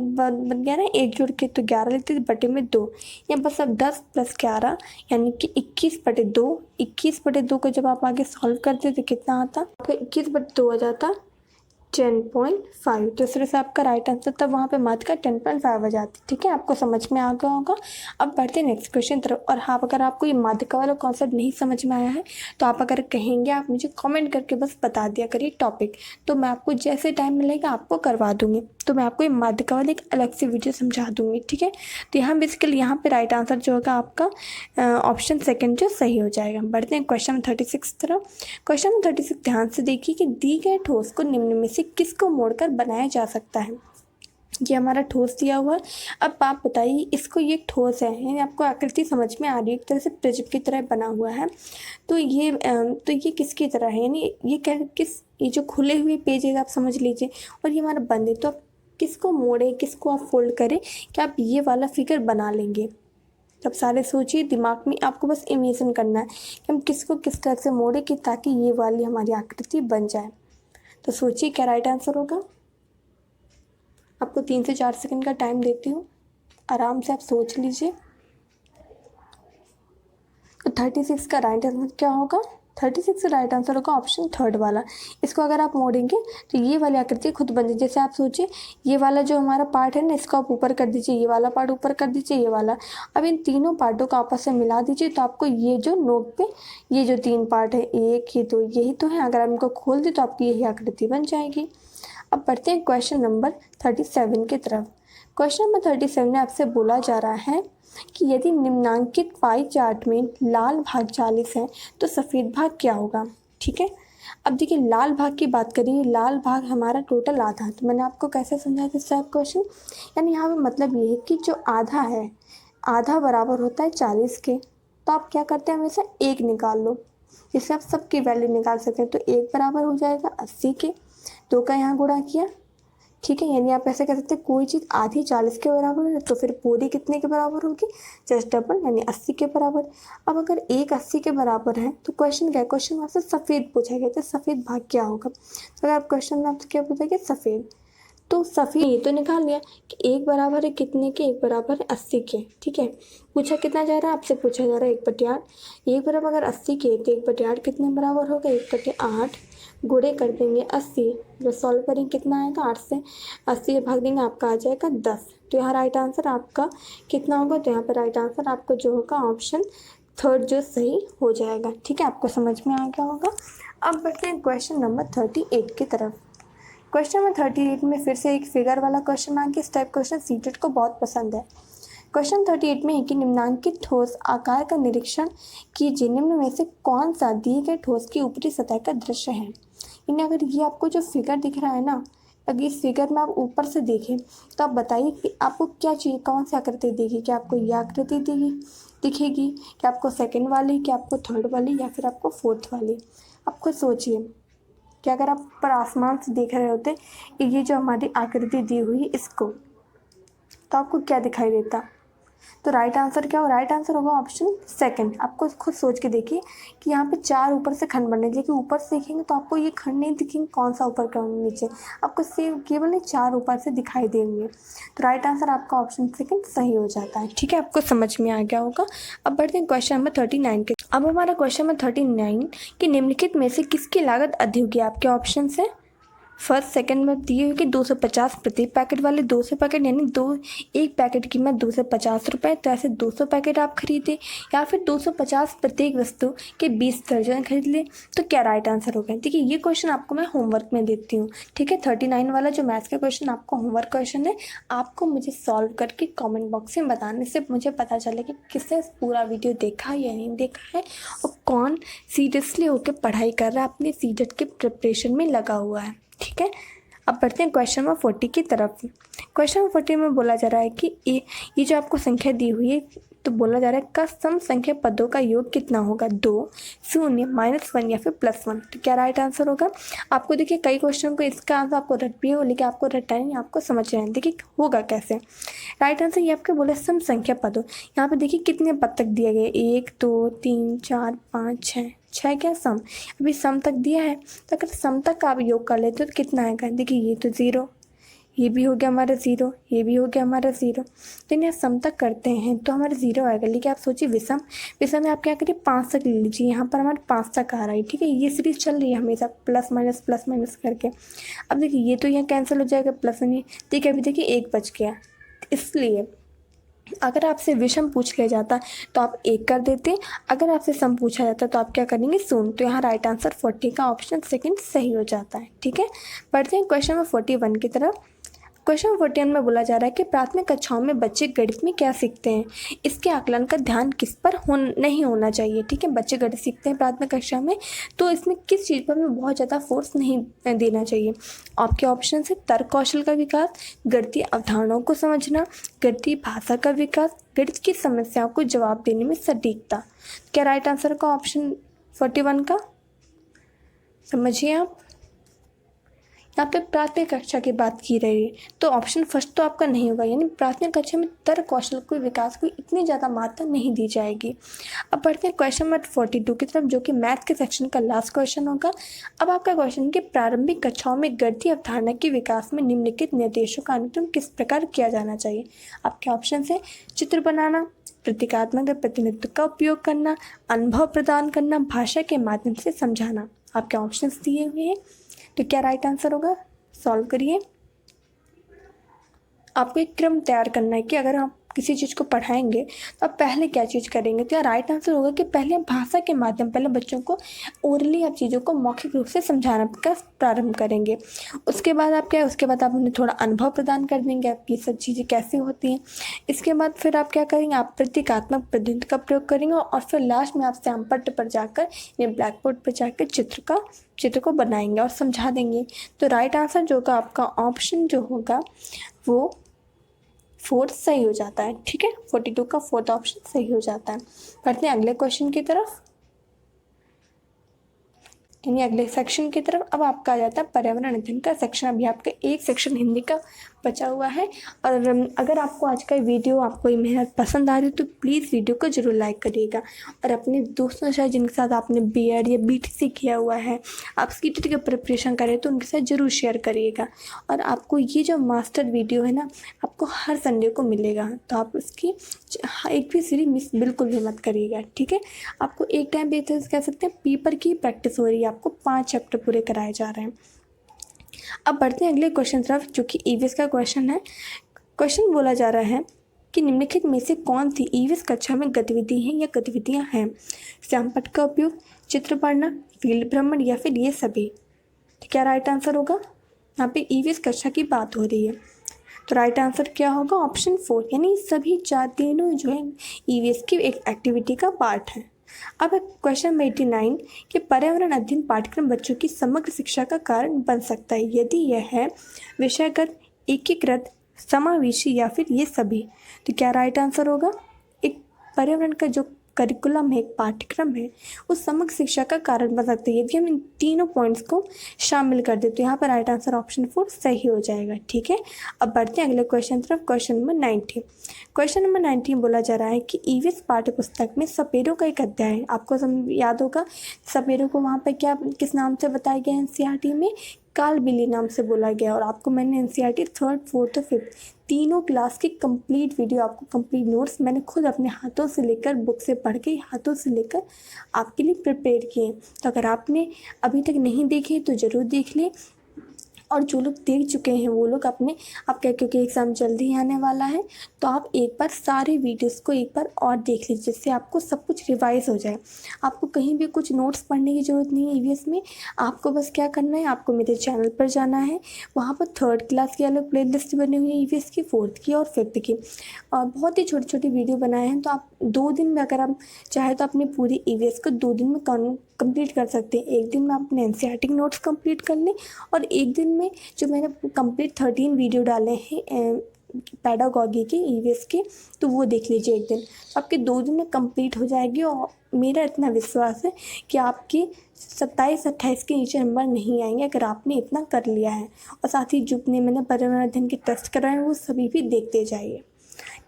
गया ना, 1 जोड़ के, तो 11 लिखते बटे में 2। यहाँ बस अब 10 प्लस 11 यानी कि 21/2। 21/2 को जब आप आगे सॉल्व करते तो कितना आता, आपका 21/2 आ जाता 10.5। तो इस तरह से आपका राइट आंसर तब वहाँ पे माध्यिका 10.5 आ जाती। ठीक है, आपको समझ में आ गया होगा। अब बढ़ते हैं नेक्स्ट क्वेश्चन तरफ। और हाँ, अगर आपको ये माध्यिका वाला कॉन्सेप्ट नहीं समझ में आया है तो आप अगर कहेंगे, आप मुझे कमेंट करके बस बता दिया करिए टॉपिक, तो मैं आपको जैसे टाइम मिलेगा आपको करवा दूँगी। तो मैं आपको ये माध्यिका वाली एक अलग से वीडियो समझा दूँगी। ठीक है, तो यहाँ बेसिकली यहाँ पर राइट आंसर जो होगा आपका ऑप्शन सेकेंड जो सही हो जाएगा। बढ़ते हैं क्वेश्चन 36 तरफ। क्वेश्चन 36 ध्यान से देखिए कि दी गए ठोस को निम्न में से किसको मोड़कर बनाया जा सकता है। ये हमारा ठोस दिया हुआ है। अब आप बताइए, इसको ये ठोस है, यानी आपको आकृति समझ में आ रही है, एक तरह से प्रिज्म की तरह बना हुआ है। तो ये किसकी तरह है, यानी ये क्या, ये जो खुले हुए पेज है आप समझ लीजिए, और ये हमारा बंद है। तो आप किसको मोड़े, किसको आप फोल्ड करें कि आप ये वाला फिगर बना लेंगे। तब सारे सोचिए, दिमाग में आपको बस इमेजिन करना है कि हम किसको किस तरह से मोड़े कि ताकि ये वाली हमारी आकृति बन जाए। तो सोचिए क्या राइट आंसर होगा। आपको 3 से 4 सेकंड का टाइम देती हूँ, आराम से आप सोच लीजिए। तो 36 का राइट आंसर क्या होगा, 36 का राइट आंसर होगा ऑप्शन थर्ड वाला। इसको अगर आप मोड़ेंगे तो ये वाली आकृति खुद बन जाए। जैसे आप सोचिए, ये वाला जो हमारा पार्ट है ना, इसको आप ऊपर कर दीजिए, ये वाला पार्ट ऊपर कर दीजिए, ये वाला। अब इन तीनों पार्टों को आपस में मिला दीजिए, तो आपको ये जो नोक पे ये जो 3 पार्ट है, 1 ये 2 यही तो है। अगर आप इनको खोल दें तो आपकी यही आकृति बन जाएगी। अब बढ़ते हैं क्वेश्चन नंबर 37 की तरफ। क्वेश्चन नंबर 37 में आपसे बोला जा रहा है कि यदि निम्नांकित पाई चार्ट में लाल भाग 40 है तो सफ़ेद भाग क्या होगा। ठीक है, अब देखिए लाल भाग की बात करें, लाल भाग हमारा टोटल आधा। तो मैंने आपको कैसे समझाया था टाइप क्वेश्चन, यानी यहाँ पे मतलब ये है कि जो आधा है, आधा बराबर होता है 40 के। तो आप क्या करते हैं, हमेशा एक निकाल लो, जिससे आप सबकी वैल्यू निकाल सकते हैं। तो एक बराबर हो जाएगा 80 के, 2 का यहाँ गुणा किया। ठीक है, यानी आप ऐसे कह सकते हैं कोई चीज़ आधी 40 के बराबर है तो फिर पूरी कितने के बराबर होगी, जस्ट डबल, यानी 80 के बराबर। अब अगर एक 80 के बराबर है तो क्वेश्चन क्या है, क्वेश्चन में आपसे सफ़ेद पूछा गया, तो सफ़ेद भाग क्या होगा। तो अगर आप क्वेश्चन में आपसे क्या पूछा गया, सफ़ेद, तो सफ़ेद ये तो निकाल लिया कि एक बराबर है कितने के, एक बराबर है 80 के। ठीक है, पूछा कितना जा रहा है, आपसे पूछा जा रहा है 1/8। एक बराबर अगर 80 के तो 1/8 कितने बराबर होगा, 1/8 गुणे कर देंगे 80, जब सॉल्व करेंगे कितना आएगा, 8 से 80 भाग देंगे आपका आ जाएगा 10। तो यहाँ राइट आंसर आपका कितना होगा, तो यहाँ पर राइट आंसर आपका जो होगा ऑप्शन थर्ड जो सही हो जाएगा। ठीक है, आपको समझ में आ गया होगा। अब बढ़ते हैं क्वेश्चन नंबर 38 की तरफ। क्वेश्चन नंबर 38 में फिर से एक फिगर वाला क्वेश्चन आ गया। इस टाइप क्वेश्चन सीटेट को बहुत पसंद है। क्वेश्चन 38 में है कि निम्नांकित ठोस आकार का निरीक्षण कीजिए, निम्न में से कौन सा दिए गए ठोस की ऊपरी सतह का दृश्य है। यानी अगर ये आपको जो फिगर दिख रहा है ना, अगर इस फिगर में आप ऊपर से देखें तो आप बताइए कि आपको क्या चाहिए, कौन सी आकृति दिखेगी, क्या आपको ये आकृति दिखेगी, क्या आपको सेकंड वाली, क्या आपको थर्ड वाली, या फिर आपको फोर्थ वाली। आप खुद सोचिए कि अगर आप ऊपर आसमान से देख रहे होते ये जो हमारी आकृति दी हुई इसको, तो आपको क्या दिखाई देता। तो राइट आंसर क्या हो, राइट आंसर होगा ऑप्शन सेकंड। आपको खुद सोच के देखिए कि यहाँ पे 4 ऊपर से खंड बनने, लेकिन ऊपर से देखेंगे तो आपको ये खंड नहीं दिखेंगे, कौन सा ऊपर कौन नीचे, आपको सिर्फ केवल 4 ऊपर से दिखाई देंगे। तो राइट आंसर आपका ऑप्शन सेकंड सही हो जाता है। ठीक है, आपको समझ में आ गया होगा। अब बढ़ते हैं क्वेश्चन नंबर 39 के। अब हमारा क्वेश्चन नंबर 39 कि निम्नलिखित में से किसकी लागत अधिक होगी। आपके ऑप्शन है फर्स्ट सेकंड में दिए हुए कि 250 प्रति पैकेट वाले 200 पैकेट, यानी एक पैकेट की कीमत 250 रुपये, तो ऐसे 200 पैकेट आप खरीदें, या फिर 250 प्रत्येक वस्तु के 20 दर्जन खरीद लें। तो क्या राइट आंसर होगा। देखिए ये क्वेश्चन आपको मैं होमवर्क में देती हूँ। ठीक है, 39 वाला जो मैथ्स का क्वेश्चन आपको होमवर्क क्वेश्चन है, आपको मुझे सॉल्व करके कॉमेंट बॉक्स में बताने से मुझे पता चले कि किसने पूरा वीडियो देखा या नहीं देखा है, और कौन सीरियसली होकर पढ़ाई कर रहा है, अपनी सीटेट के प्रिपरेशन में लगा हुआ है। ठीक है, अब बढ़ते हैं क्वेश्चन नंबर 40 की तरफ। क्वेश्चन नंबर 40 में बोला जा रहा है कि ये जो आपको संख्या दी हुई है, तो बोला जा रहा है का सम संख्या पदों का योग कितना होगा, 2, 0, -1 या फिर +1। तो क्या राइट आंसर होगा। आपको देखिए कई क्वेश्चन को इसका आंसर आपको रट भी हो, लेकिन आपको रटना नहीं, आपको समझ रहे हैं। देखिए होगा कैसे। राइट आंसर ये आपके बोले सम संख्या पदों, यहाँ पे देखिए कितने पद तक दिए गए, 1, 2, 3, 4, 5, 6 क्या सम, अभी सम तक दिया है। तो अगर सम तक का आप योग कर लेते हो तो कितना आएगा। देखिए ये तो 0, ये भी हो गया हमारा 0, ये भी हो गया हमारा 0। तो इन्हें सम तक करते हैं तो हमारा 0 आएगा। लेकिन आप सोचिए विषम, विषम में आप क्या करिए 5 तक ले लीजिए, यहाँ पर हमारे 5 तक आ रहा है। ठीक है, ये सीरीज चल रही है हमेशा प्लस माइनस करके। अब देखिए ये तो यहाँ कैंसिल हो जाएगा, प्लस नहीं। ठीक है, अभी देखिए 1 बच गया। इसलिए अगर आपसे विषम पूछ लिया जाता तो आप 1 कर देते, अगर आपसे सम पूछा जाता तो आप क्या करेंगे 0। तो यहाँ राइट आंसर 40 का ऑप्शन सेकंड सही हो जाता है। ठीक है, बढ़ते हैं क्वेश्चन नंबर 41 की तरफ। क्वेश्चन 41 में बोला जा रहा है कि प्राथमिक कक्षाओं में बच्चे गणित में क्या सीखते हैं, इसके आकलन का ध्यान किस पर नहीं होना चाहिए। ठीक है, बच्चे गणित सीखते हैं प्राथमिक कक्षा में, तो इसमें किस चीज़ पर हमें बहुत ज़्यादा फोर्स नहीं देना चाहिए। आपके ऑप्शन है तर्क कौशल का विकास, गणितीय अवधारणाओं को समझना, गणितीय भाषा का विकास, गणित की समस्याओं को जवाब देने में सटीकता। क्या राइट आंसर का ऑप्शन 41 का समझिए आप। यहाँ पे प्राथमिक कक्षा की बात की रही है तो ऑप्शन फर्स्ट तो आपका नहीं होगा, यानी प्राथमिक कक्षा में तर्क कौशल को विकास को इतनी ज़्यादा मात्रा नहीं दी जाएगी। अब बढ़ते हैं क्वेश्चन नंबर 42 की तरफ, जो कि मैथ के सेक्शन का लास्ट क्वेश्चन होगा। अब आपका क्वेश्चन कि प्रारंभिक कक्षाओं में गणितीय अवधारणा के विकास में निम्नलिखित निर्देशों का अनुक्रम किस प्रकार किया जाना चाहिए। आपके ऑप्शन है चित्र बनाना, प्रतीकात्मक प्रतिनिधित्व का उपयोग करना, अनुभव प्रदान करना, भाषा के माध्यम से समझाना। आपके ऑप्शन दिए हुए हैं, तो क्या राइट आंसर होगा। सॉल्व करिए। आपको एक क्रम तैयार करना है कि अगर आप किसी चीज़ को पढ़ाएंगे तो आप पहले क्या चीज़ करेंगे? तो यार राइट आंसर होगा कि पहले आप भाषा के माध्यम, पहले बच्चों को ओरली आप चीज़ों को मौखिक रूप से समझाना का प्रारंभ करेंगे। उसके बाद आप क्या, उसके बाद आप उन्हें थोड़ा अनुभव प्रदान कर देंगे, आप ये सब चीज़ें कैसे होती हैं। इसके बाद फिर आप क्या करेंगे, आप प्रतीकात्मक पद्धति का प्रयोग करेंगे और फिर लास्ट में आप श्यामपट्ट पर जाकर या ब्लैक बोर्ड पर जाकर चित्र को बनाएंगे और समझा देंगे। तो राइट आंसर जो होगा आपका ऑप्शन जो होगा वो 4 सही हो जाता है। ठीक है, 42 का 4th ऑप्शन सही हो जाता है। बढ़ते हैं अगले क्वेश्चन की तरफ, यानी अगले सेक्शन की तरफ। अब आपका आ जाता है पर्यावरण अध्ययन का सेक्शन। अभी आपका एक सेक्शन हिंदी का बचा हुआ है। और अगर आपको आज का वीडियो, आपको ये मेहनत पसंद आ रही है तो प्लीज़ वीडियो को ज़रूर लाइक करिएगा और अपने दोस्तों के साथ, जिनके साथ आपने बीएड या बीटीसी किया हुआ है, आप सीटेट की प्रिपरेशन कर रहे हैं, तो उनके साथ ज़रूर शेयर करिएगा। और आपको ये जो मास्टर वीडियो है ना, आपको हर संडे को मिलेगा, तो आप उसकी एक भी सीरीज मिस बिल्कुल भी मत करिएगा। ठीक है, आपको एक टाइम पे कह सकते हैं पेपर की प्रैक्टिस हो रही है, आपको 5 चैप्टर पूरे कराए जा रहे हैं। अब बढ़ते हैं अगले क्वेश्चन तरफ, जो कि ईवीएस का क्वेश्चन है। क्वेश्चन बोला जा रहा है कि निम्नलिखित में से कौन सी ईवीएस कक्षा में गतिविधि है या गतिविधियां हैं? श्यामपट्ट का उपयोग, चित्र पढ़ना, फील्ड भ्रमण या फिर ये सभी? तो क्या राइट आंसर होगा? यहाँ पे ईवीएस कक्षा की बात हो रही है, तो राइट आंसर क्या होगा? ऑप्शन 4, यानी सभी तीनों जो है ईवीएस की एक एक्टिविटी का पार्ट है। अब क्वेश्चन नंबर 89 कि पर्यावरण अध्ययन पाठ्यक्रम बच्चों की समग्र शिक्षा का कारण बन सकता है यदि यह है विषयगत, एकीकृत, समावेशी या फिर ये सभी? तो क्या राइट आंसर होगा? एक पर्यावरण का जो करिकुलम है, एक पाठ्यक्रम है, उस समग्र शिक्षा का कारण बन सकता है यदि हम इन तीनों पॉइंट्स को शामिल कर दें। तो यहाँ पर राइट आंसर ऑप्शन 4 सही हो जाएगा। ठीक है, अब बढ़ते हैं अगले क्वेश्चन तरफ। Question number 90। क्वेश्चन नंबर 90 बोला जा रहा है कि ईवीएस पाठ्य पुस्तक में सपेरों का एक अध्याय है। आपको याद होगा सपेरों को वहाँ पर क्या, किस नाम से बताया गया है? एनसीईआरटी में कालबिल्ली नाम से बोला गया। और आपको मैंने एनसीईआरटी 3rd, 4th और 5th तीनों क्लास की कंप्लीट वीडियो, आपको कंप्लीट नोट्स मैंने खुद अपने हाथों से लेकर, बुक से पढ़ के हाथों से लेकर आपके लिए प्रिपेयर किए। तो अगर आपने अभी तक नहीं देखे तो ज़रूर देख लें, और जो लोग देख चुके हैं वो लोग अपने, आपका क्योंकि एग्ज़ाम जल्दी ही आने वाला है, तो आप एक बार सारे वीडियोस को एक बार और देख लीजिए, जिससे आपको सब कुछ रिवाइज हो जाए। आपको कहीं भी कुछ नोट्स पढ़ने की ज़रूरत नहीं है ईवीएस में। आपको बस क्या करना है, आपको मेरे चैनल पर जाना है, वहाँ पर 3rd क्लास की अलग प्ले लिस्ट बनी हुई है, ईवीएस की, 4th की और 5th की। और बहुत ही छोटी छोटी वीडियो बनाए हैं, तो आप 2 दिन में, अगर आप चाहे तो अपनी पूरी ईवीएस को 2 दिन में कंप्लीट कर सकते हैं। एक दिन में आप अपने एनसीईआरटी नोट्स कंप्लीट कर लें, और एक दिन में जो मैंने कंप्लीट 13 वीडियो डाले हैं पैडागॉजी के, ईवीएस के, तो वो देख लीजिए एक दिन। आपके 2 दिन में कंप्लीट हो जाएगी, और मेरा इतना विश्वास है कि आपके 27-28 के नीचे नंबर नहीं आएंगे अगर आपने इतना कर लिया है। और साथ ही जितने मैंने पर्यावरण अध्ययन के टेस्ट कराए हैं वो सभी भी देखते जाइए।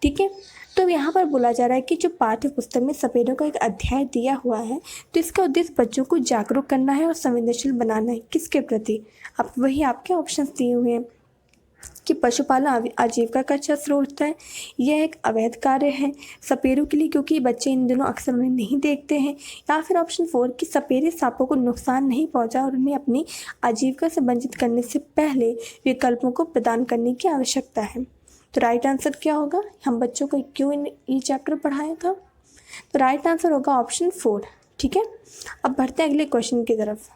ठीक है, तो यहाँ पर बोला जा रहा है कि जो पाठ्य पुस्तक में सपेरों का एक अध्याय दिया हुआ है, तो इसका उद्देश्य बच्चों को जागरूक करना है और संवेदनशील बनाना है। किसके प्रति? अब वही आपके ऑप्शंस दिए हुए हैं कि पशुपालन आजीविका का अच्छा स्रोत है, यह एक अवैध कार्य है सपेरों के लिए क्योंकि बच्चे इन दिनों अक्सर उन्हें नहीं देखते हैं, या फिर ऑप्शन 4 कि सपेरे सांपों को नुकसान नहीं पहुंचा और उन्हें अपनी आजीविका से वंचित करने से पहले विकल्पों को प्रदान करने की आवश्यकता है। तो राइट आंसर क्या होगा? हम बच्चों को क्यों ये चैप्टर पढ़ाया था? तो राइट आंसर होगा ऑप्शन 4। ठीक है, अब बढ़ते हैं अगले क्वेश्चन की तरफ।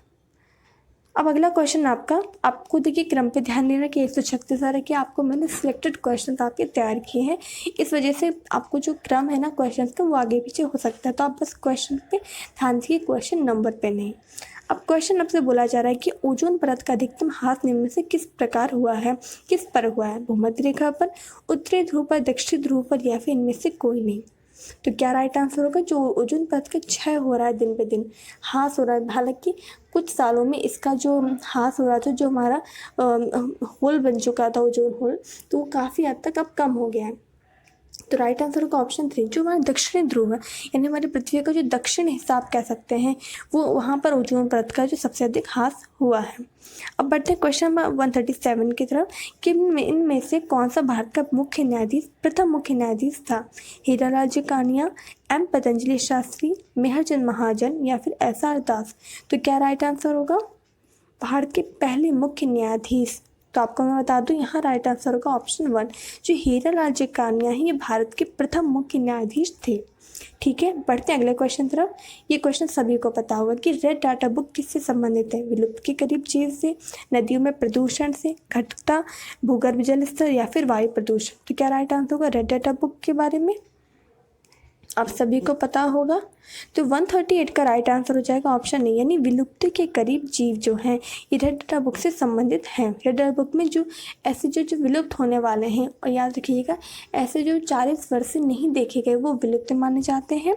अब अगला क्वेश्चन आपको देखिए क्रम पे ध्यान देना कि 136 आ रखिए, आपको मैंने सिलेक्टेड क्वेश्चन आपके तैयार किए हैं, इस वजह से आपको जो क्रम है ना क्वेश्चन का वो आगे पीछे हो सकता है, तो आप बस क्वेश्चन पे ध्यान दीजिए, क्वेश्चन नंबर पे नहीं। अब क्वेश्चन आपसे बोला जा रहा है कि ओजोन परत का अधिकतम ह्रास निम्न में से किस प्रकार हुआ है, किस पर हुआ है? भूमध्य रेखा पर, उत्तरी ध्रुव पर, दक्षिणी ध्रुव पर, या फिर इनमें से कोई नहीं? तो क्या राइट आंसर होगा? जो ओजोन परत का क्षय हो रहा है, दिन पे दिन ह्रास हो रहा है, हालांकि कुछ सालों में इसका जो ह्रास हो रहा था, जो हमारा होल बन चुका था ओजोन होल, तो वो काफ़ी हद तक अब कम हो गया है। तो राइट आंसर होगा ऑप्शन 3, जो हमारा दक्षिणी ध्रुव है, यानी हमारी पृथ्वी का जो दक्षिण हिस्सा आप कह सकते हैं, वो वहाँ पर ओजोन परत का जो सबसे अधिक ह्रास हुआ है। अब बढ़ते हैं क्वेश्चन नंबर 137 की तरफ कि इनमें से कौन सा भारत का मुख्य न्यायाधीश, प्रथम मुख्य न्यायाधीश था? हीरालाल कानिया, एम पतंजलि शास्त्री, मेहरचंद महाजन, या फिर SR दास? तो क्या राइट आंसर होगा? भारत के पहले मुख्य न्यायाधीश, तो तो आपको मैं बता दूं यहाँ राइट आंसर होगा ऑप्शन 1। जो हीरालाल जी कानिया हैं ये भारत के प्रथम मुख्य न्यायाधीश थे। ठीक है, बढ़ते हैं अगले क्वेश्चन तरफ। ये क्वेश्चन सभी को पता होगा कि रेड डाटा बुक किससे संबंधित है? विलुप्त के करीब जीव से, नदियों में प्रदूषण से, घटता भूगर्भ जल स्तर या फिर वायु प्रदूषण। तो क्या राइट आंसर होगा रेड डाटा बुक के बारे में? आप सभी को पता होगा। तो 138 का राइट आंसर हो जाएगा ऑप्शन ए, यानी विलुप्त के करीब जीव जो हैं ये रेड डाटा बुक से संबंधित हैं। रेड डाटा बुक में जो ऐसे जो विलुप्त होने वाले हैं, और याद रखिएगा ऐसे जो 40 वर्ष से नहीं देखे गए वो विलुप्त माने जाते हैं।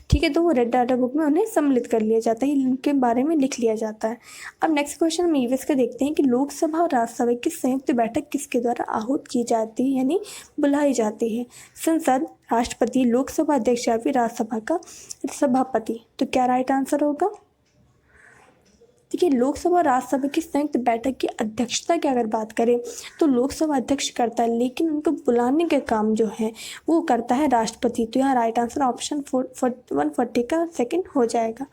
ठीक है, तो वो रेड डाटा बुक में उन्हें सम्मिलित कर लिया जाता है, इनके बारे में लिख लिया जाता है। अब नेक्स्ट क्वेश्चन हम ईवीएस का देखते हैं कि लोकसभा और राज्यसभा की संयुक्त बैठक किसके द्वारा आहूत की जाती है, यानी बुलाई जाती है? संसद, राष्ट्रपति, लोकसभा अध्यक्ष या फिर राज्यसभा का सभापति। तो क्या राइट आंसर होगा? देखिए, लोकसभा और राज्यसभा की संयुक्त बैठक की अध्यक्षता की अगर बात करें तो लोकसभा अध्यक्ष करता है, लेकिन उनको बुलाने का काम जो है वो करता है राष्ट्रपति। तो यहाँ राइट आंसर ऑप्शन 140 का सेकंड हो जाएगा।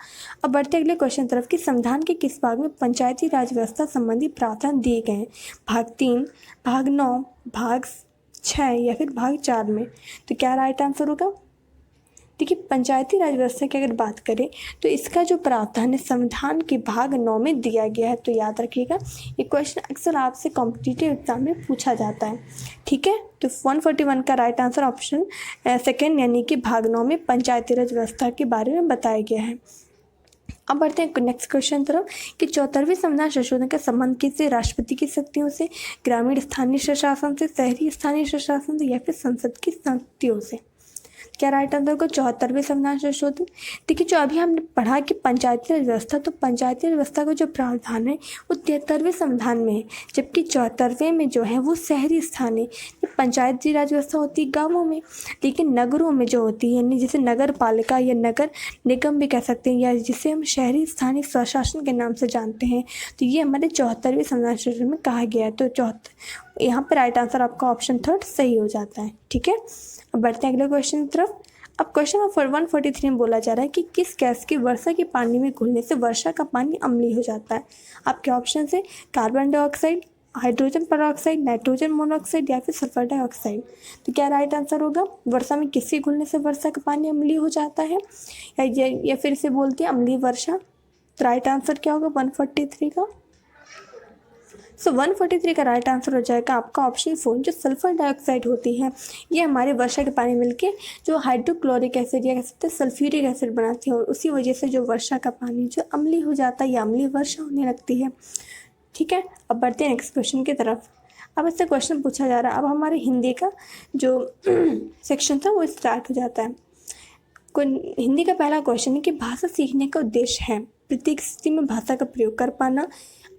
अब बढ़ते अगले क्वेश्चन तरफ कि संविधान के किस भाग में पंचायती राज व्यवस्था संबंधी प्रावधान दिए गए हैं? भाग 3, भाग 9, भाग 6 या फिर भाग 4 में? तो क्या राइट आंसर होगा? देखिए, पंचायती राज व्यवस्था की अगर बात करें तो इसका जो प्रावधान है संविधान के भाग 9 में दिया गया है। तो याद रखिएगा ये क्वेश्चन अक्सर आपसे कॉम्पिटिटिव एग्जाम में पूछा जाता है। ठीक है, तो 141 का राइट आंसर ऑप्शन सेकेंड यानी कि भाग 9 में पंचायती राज व्यवस्था के बारे में बताया गया है। अब बढ़ते हैं नेक्स्ट क्वेश्चन तरफ कि 74वें संविधान संशोधन का संबंध किससे? राष्ट्रपति की शक्तियों से, ग्रामीण स्थानीय स्वशासन से, शहरी स्थानीय स्वशासन से या फिर संसद की शक्तियों से? क्या राइट आंसर होगा 74वें संविधान संशोधन? देखिए, जो अभी हमने पढ़ा कि पंचायती राज व्यवस्था, तो पंचायती राज व्यवस्था का जो प्रावधान है वो 73वें संविधान में है, जबकि 74वें में जो है वो शहरी स्थानीय पंचायती राज व्यवस्था होती है गाँवों में, लेकिन नगरों में जो होती है यानी जिसे नगर पालिका या नगर निगम भी कह सकते हैं या जिसे हम शहरी स्थानीय स्वशासन के नाम से जानते हैं, तो ये हमारे 74वें संविधान संशोधन में कहा गया है। तो यहाँ पर राइट आंसर आपका ऑप्शन 3 सही हो जाता है। ठीक है, अब बढ़ते हैं अगले क्वेश्चन की तरफ। अब क्वेश्चन नंबर 143 में बोला जा रहा है कि किस गैस की वर्षा के पानी में घुलने से वर्षा का पानी अम्लीय हो जाता है? आपके ऑप्शन है carbon dioxide, hydrogen peroxide, nitrogen monoxide या फिर सल्फर डाइऑक्साइड। तो क्या राइट आंसर होगा? वर्षा में किसके घुलने से वर्षा का पानी अम्लीय हो जाता है या फिर इसे बोलते हैं अम्लीय वर्षा? तो राइट आंसर क्या होगा 143 का? 143 का राइट आंसर हो जाएगा आपका ऑप्शन 4। जो सल्फर डाइऑक्साइड होती है ये हमारे वर्षा के पानी मिलके जो हाइड्रोक्लोरिक एसिड या कह सकते हैं सल्फ्यूरिक एसिड बनाती है, और उसी वजह से जो वर्षा का पानी जो अम्लीय हो जाता है या अम्लीय वर्षा होने लगती है। ठीक है, अब बढ़ते हैं नेक्स्ट क्वेश्चन की तरफ। अब इससे क्वेश्चन पूछा जा रहा है, अब हमारे हिंदी का जो सेक्शन था वो स्टार्ट हो जाता है। हिंदी का पहला क्वेश्चन है कि भाषा सीखने का उद्देश्य है प्रत्येक स्थिति में भाषा का प्रयोग कर पाना,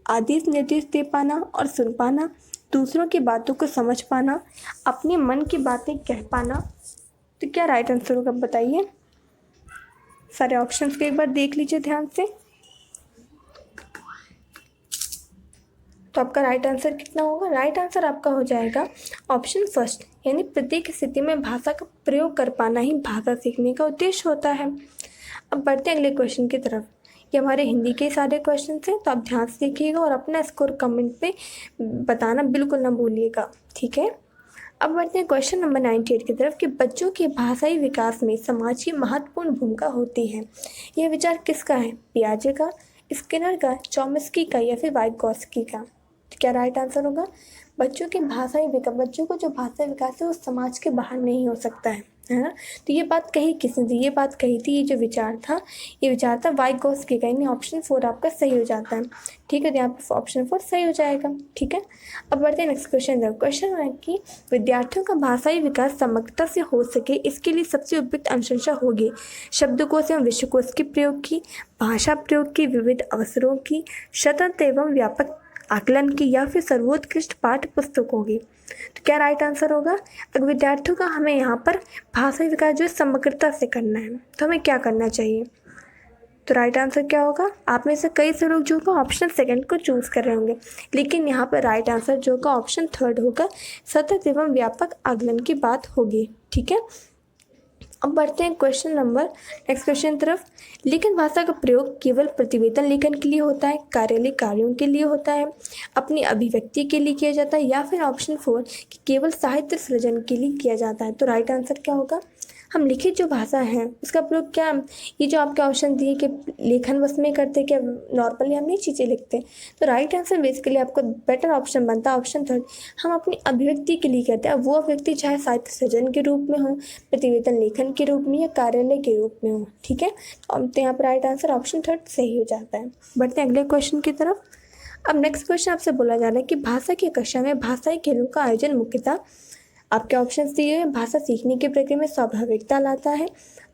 आदेश निर्देश दे पाना और सुन पाना, दूसरों की बातों को समझ पाना, अपने मन की बातें कह पाना। तो क्या राइट आंसर होगा बताइए? सारे ऑप्शंस को एक बार देख लीजिए ध्यान से। तो आपका राइट आंसर कितना होगा? राइट आंसर आपका हो जाएगा ऑप्शन फर्स्ट, यानी प्रत्येक स्थिति में भाषा का प्रयोग कर पाना ही भाषा सीखने का उद्देश्य होता है। अब बढ़ते हैं अगले क्वेश्चन की तरफ। ये हमारे हिंदी के सारे क्वेश्चन हैं, तो आप ध्यान से देखिएगा और अपना स्कोर कमेंट पे बताना बिल्कुल ना भूलिएगा। ठीक है, अब बढ़ते हैं क्वेश्चन नंबर 98 की तरफ कि बच्चों के भाषाई विकास में समाज की महत्वपूर्ण भूमिका होती है। यह विचार किसका है? पियाजे का, स्किनर का, चॉम्स्की का या फिर वाइगोत्स्की का? तो क्या राइट आंसर होगा? बच्चों के भाषाई विकास, बच्चों को जो भाषाई विकास है वो समाज के बाहर नहीं हो सकता है ना। तो ये बात कही किसने थी? ये बात कही थी, ये जो विचार था ये विचार था वाइगोत्स्की का, यानी ऑप्शन 4 आपका सही हो जाता है। ठीक है, तो यहाँ पर ऑप्शन 4 सही हो जाएगा। ठीक है, अब बढ़ते हैं नेक्स्ट क्वेश्चन। क्वेश्चन है कि विद्यार्थियों का भाषाई विकास समग्रता से हो सके इसके लिए सबसे उपयुक्त अनुशंसा होगी शब्दकोश एवं विश्वकोश के प्रयोग की, भाषा प्रयोग की, विविध अवसरों की, स्वतंत्र एवं व्यापक आकलन की या फिर सर्वोत्कृष्ट पाठ्य पुस्तक होगी। तो क्या राइट आंसर होगा? अगर विद्यार्थियों का हमें यहाँ पर भाषाई विकास जो है समग्रता से करना है तो हमें क्या करना चाहिए? तो राइट आंसर क्या होगा? आप में से कई से लोग जो होगा ऑप्शन सेकंड को चूज़ कर रहे होंगे, लेकिन यहाँ पर राइट आंसर जो होगा ऑप्शन 3 होगा, सतत एवं व्यापक आकलन की बात होगी। ठीक है, अब बढ़ते हैं क्वेश्चन नंबर नेक्स्ट क्वेश्चन तरफ। लिखन भाषा का प्रयोग केवल प्रतिवेदन लेखन के लिए होता है, कार्यालय कार्यों के लिए होता है, अपनी अभिव्यक्ति के लिए किया जाता है, या फिर ऑप्शन 4 कि केवल साहित्य सृजन के लिए किया जाता है। तो राइट आंसर क्या होगा? हम लिखित जो भाषा है उसका प्रयोग क्या, ये जो आपके ऑप्शन दिए कि लेखन बस में करते, क्या नॉर्मली हम ये चीज़ें लिखते हैं? तो राइट आंसर बेसिकली आपको बेटर ऑप्शन बनता है ऑप्शन 3, हम अपनी अभिव्यक्ति के लिए करते हैं। अब वो अभिव्यक्ति चाहे साहित्य सृजन के रूप में हो, प्रतिवेदन लेखन के रूप में, या कार्यालय के रूप में हो। ठीक है, तो यहाँ पर राइट आंसर ऑप्शन 3 सही हो जाता है। बढ़ते हैं अगले क्वेश्चन की तरफ। अब नेक्स्ट क्वेश्चन आपसे बोला जा रहा है कि भाषा की कक्षा में भाषाई खेलों का आयोजन मुख्यतः, आपके ऑप्शन दिए हैं, भाषा सीखने की प्रक्रिया में स्वाभाविकता लाता है,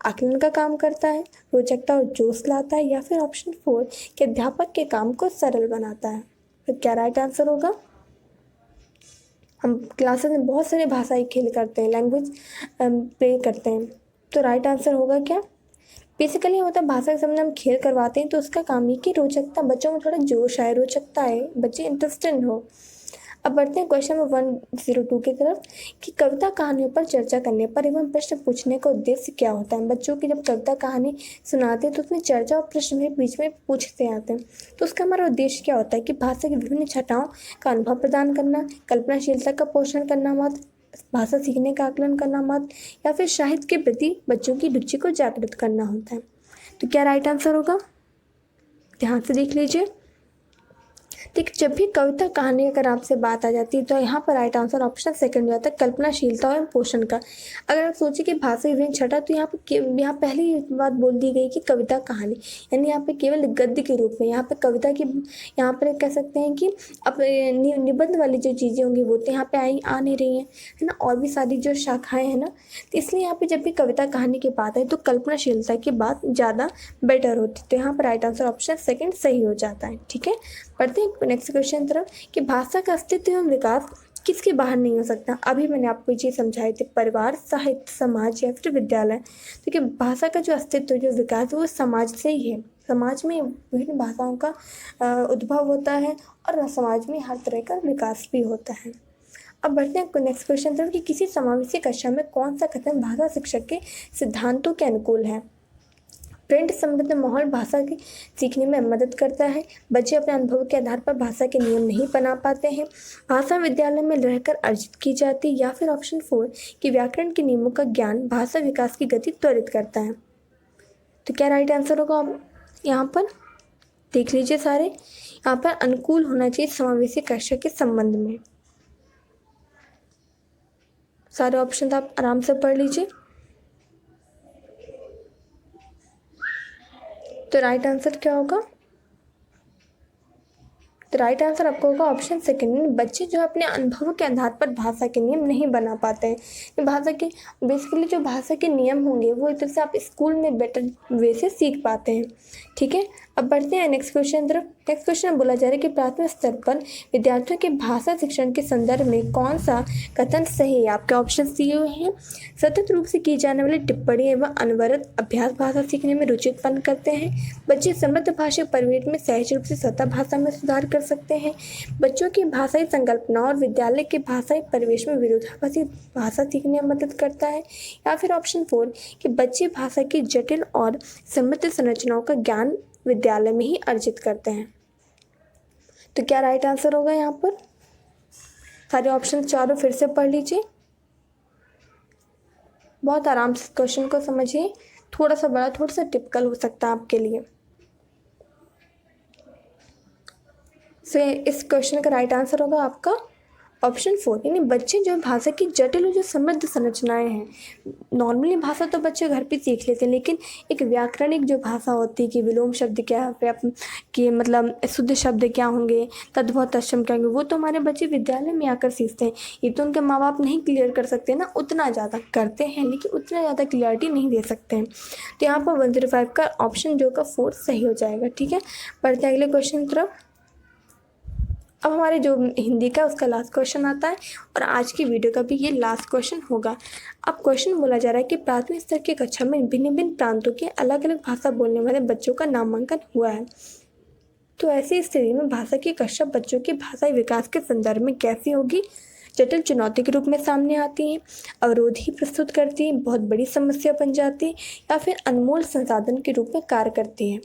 आकलन का काम करता है, रोचकता और जोश लाता है, या फिर ऑप्शन 4 कि अध्यापक के काम को सरल बनाता है। तो क्या राइट आंसर होगा? हम क्लासेस में बहुत सारे भाषाई खेल करते हैं, लैंग्वेज प्ले करते हैं, तो राइट आंसर होगा क्या? बेसिकली होता है भाषा के संबंध में हम खेल करवाते हैं तो उसका काम ये कि रोचकता, बच्चों में थोड़ा जोश आए, रोचकता आए, बच्चे इंटरेस्टेड हो। अब बढ़ते हैं क्वेश्चन नंबर 102 की तरफ कि कविता कहानियों पर चर्चा करने पर एवं प्रश्न पूछने का उद्देश्य क्या होता है। बच्चों की जब कविता कहानी सुनाते हैं तो उसमें चर्चा और प्रश्न में बीच में पूछते आते हैं, तो उसका हमारा उद्देश्य क्या होता है कि भाषा की विभिन्न छटाओं का अनुभव प्रदान करना, कल्पनाशीलता का पोषण करना मत, भाषा सीखने का आकलन करना मत, या फिर साहित्य के प्रति बच्चों की रुचि को जागृत करना होता है। तो क्या राइट आंसर होगा? ध्यान से देख लीजिए। ठीक, जब भी कविता कहानी अगर आपसे बात आ जाती है तो यहाँ पर राइट आंसर ऑप्शन सेकंड जाता है, कल्पनाशीलता और पोषण का। अगर आप सोचिए कि भाषा विभिन्न छटा, तो यहाँ पहली बात बोल दी गई कि कविता कहानी, यानी यहाँ पे केवल गद्य के रूप में, यहाँ पे कविता की, यहाँ पर कह सकते हैं कि अब निबंध वाली जो चीज़ें होंगी वो तो यहाँ पे आ नहीं रही हैं, है ना, और भी सारी जो शाखाएँ हैं ना, तो इसलिए यहाँ पे जब भी कविता कहानी की बात है तो कल्पनाशीलता की बात ज़्यादा बेटर होती है। तो यहाँ पर राइट आंसर ऑप्शन सेकंड सही हो जाता है। ठीक है, पढ़ते हैं नेक्स्ट क्वेश्चन तरफ कि भाषा का अस्तित्व एवं विकास किसके बाहर नहीं हो सकता। अभी मैंने आपको ये चीज़ समझाई थी, परिवार, साहित्य, समाज या फिर विद्यालय। तो कि भाषा का जो अस्तित्व, जो विकास, वो समाज से ही है। समाज में विभिन्न भाषाओं का उद्भव होता है और समाज में हर तरह का विकास भी होता है। अब बढ़ते हैं नेक्स्ट क्वेश्चन तरफ कि किसी समावेशी कक्षा में कौन सा कथन भाषा शिक्षक के सिद्धांतों के अनुकूल है। प्रिंट समृद्ध माहौल भाषा की सीखने में मदद करता है, बच्चे अपने अनुभव के आधार पर भाषा के नियम नहीं बना पाते हैं, भाषा विद्यालय में रहकर अर्जित की जाती है, या फिर ऑप्शन 4 कि व्याकरण के नियमों का ज्ञान भाषा विकास की गति त्वरित करता है। तो क्या राइट आंसर होगा? यहाँ पर देख लीजिए सारे, यहाँ पर अनुकूल होना चाहिए समावेशी कक्षा के संबंध में। सारे ऑप्शन आप आराम से पढ़ लीजिए। तो राइट आंसर क्या होगा? तो राइट आंसर आपको होगा ऑप्शन सेकंड, बच्चे जो अपने अनुभव के आधार पर भाषा के नियम नहीं बना पाते हैं। भाषा के बेसिकली जो भाषा के नियम होंगे वो एक तरह से आप स्कूल में बेटर वे से सीख पाते हैं। ठीक है, अब बढ़ते हैं नेक्स्ट क्वेश्चन तरफ। नेक्स्ट क्वेश्चन बोला जा रहा है कि प्राथमिक स्तर पर विद्यार्थियों के भाषा शिक्षण के संदर्भ में कौन सा कथन सही है। आपके ऑप्शन दिए हुए हैं, सतत रूप से की जाने वाली टिप्पणी एवं अनवरत अभ्यास भाषा सीखने में रुचि उत्पन्न करते हैं, बच्चे समृद्ध भाषा परिवेश में सहज रूप से स्वतः भाषा में सुधार कर सकते हैं, बच्चों की भाषाई संकल्पना और विद्यालय के भाषाई परिवेश में विरोधाभासी भाषा सीखने में मदद करता है, या फिर ऑप्शन 4 कि बच्चे भाषा की जटिल और समृद्ध संरचनाओं का ज्ञान विद्यालय में ही अर्जित करते हैं। तो क्या राइट आंसर होगा? यहाँ पर सारे ऑप्शन चारों फिर से पढ़ लीजिए, बहुत आराम से क्वेश्चन को समझिए, थोड़ा सा बड़ा, थोड़ा सा टिपिकल हो सकता है आपके लिए। इस क्वेश्चन का राइट आंसर होगा आपका ऑप्शन 4, यानी बच्चे जो भाषा की जटिल और जो समृद्ध संरचनाएं हैं। नॉर्मली भाषा तो बच्चे घर पे सीख लेते हैं, लेकिन एक व्याकरणिक जो भाषा होती है कि विलोम शब्द क्या है, कि मतलब शुद्ध शब्द क्या होंगे, तद्भव तत्सम क्या होंगे, वो तो हमारे बच्चे विद्यालय में आकर सीखते हैं। ये तो उनके माँ बाप नहीं क्लियर कर सकते ना, उतना ज़्यादा करते हैं लेकिन उतना ज़्यादा क्लियरिटी नहीं दे सकते हैं। तो यहाँ पर 105 का ऑप्शन जो का 4 सही हो जाएगा। ठीक है, बढ़ते हैं अगले क्वेश्चन की तरफ। अब हमारे जो हिंदी का उसका लास्ट क्वेश्चन आता है और आज की वीडियो का भी ये लास्ट क्वेश्चन होगा। अब क्वेश्चन बोला जा रहा है कि प्राथमिक स्तर की कक्षा में भिन्न भिन्न प्रांतों के अलग अलग भाषा बोलने वाले बच्चों का नामांकन हुआ है, तो ऐसी स्थिति में भाषा की कक्षा बच्चों के भाषाई विकास के संदर्भ में कैसी होगी। जटिल चुनौती के रूप में सामने आती हैं, अवरोध ही प्रस्तुत करती हैं, बहुत बड़ी समस्या बन जाती है या फिर अनमोल संसाधन के रूप में कार्य करती हैं।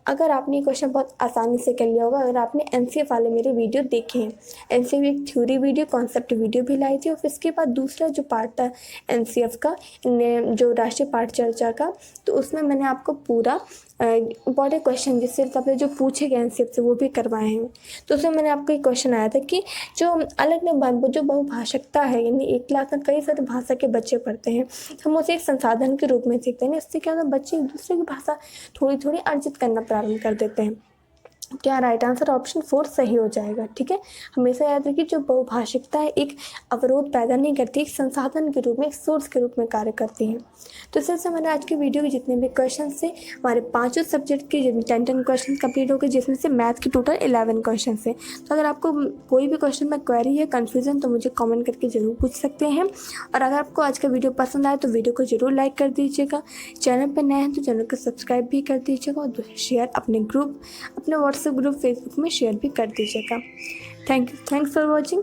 अगर आपने ये क्वेश्चन बहुत आसानी से कर लिया होगा अगर आपने एनसीएफ वाले मेरे वीडियो देखे हैं। एनसीएफ एक थ्योरी वीडियो, कॉन्सेप्ट वीडियो भी लाई थी और फिर इसके बाद दूसरा जो पार्ट था एनसीएफ का, जो राष्ट्रीय पाठ चर्चा का, तो उसमें मैंने आपको पूरा इंपॉर्टेंट क्वेश्चन जिससे सबसे जो पूछे गए एनसीएफ से वो भी करवाए हैं। तो उसमें मैंने आपको एक क्वेश्चन आया था कि जो अलग अलग जो बहुभाषिकता है, यानी एक क्लास में कई सारे भाषा के बच्चे पढ़ते हैं, हम उसे एक संसाधन के रूप में सीखते हैं। इससे क्या होता है, बच्चे एक दूसरे की भाषा थोड़ी थोड़ी अर्जित करना प्रारंभ कर देते हैं। क्या राइट आंसर ऑप्शन 4 सही हो जाएगा। ठीक है, हमेशा याद रखिए जो बहुभाषिकता है एक अवरोध पैदा नहीं करती, एक संसाधन के रूप में, एक सोर्स के रूप में कार्य करती है। तो इस तरह से हमारे आज के वीडियो के जितने भी क्वेश्चन से हमारे 5 सब्जेक्ट के 10 क्वेश्चन कंप्लीट हो गए, जिसमें से मैथ के टोटल 11 क्वेश्चन है। तो अगर आपको कोई भी क्वेश्चन में क्वेरी है, कन्फ्यूजन, तो मुझे कॉमेंट करके जरूर पूछ सकते हैं। और अगर आपको आज का वीडियो पसंद आए तो वीडियो को जरूर लाइक कर दीजिएगा। चैनल पर नए हैं तो चैनल को सब्सक्राइब भी कर दीजिएगा और शेयर अपने ग्रुप, अपने व्हाट्सएप ग्रुप, फेसबुक में शेयर भी कर दीजिएगा। Thanks for watching.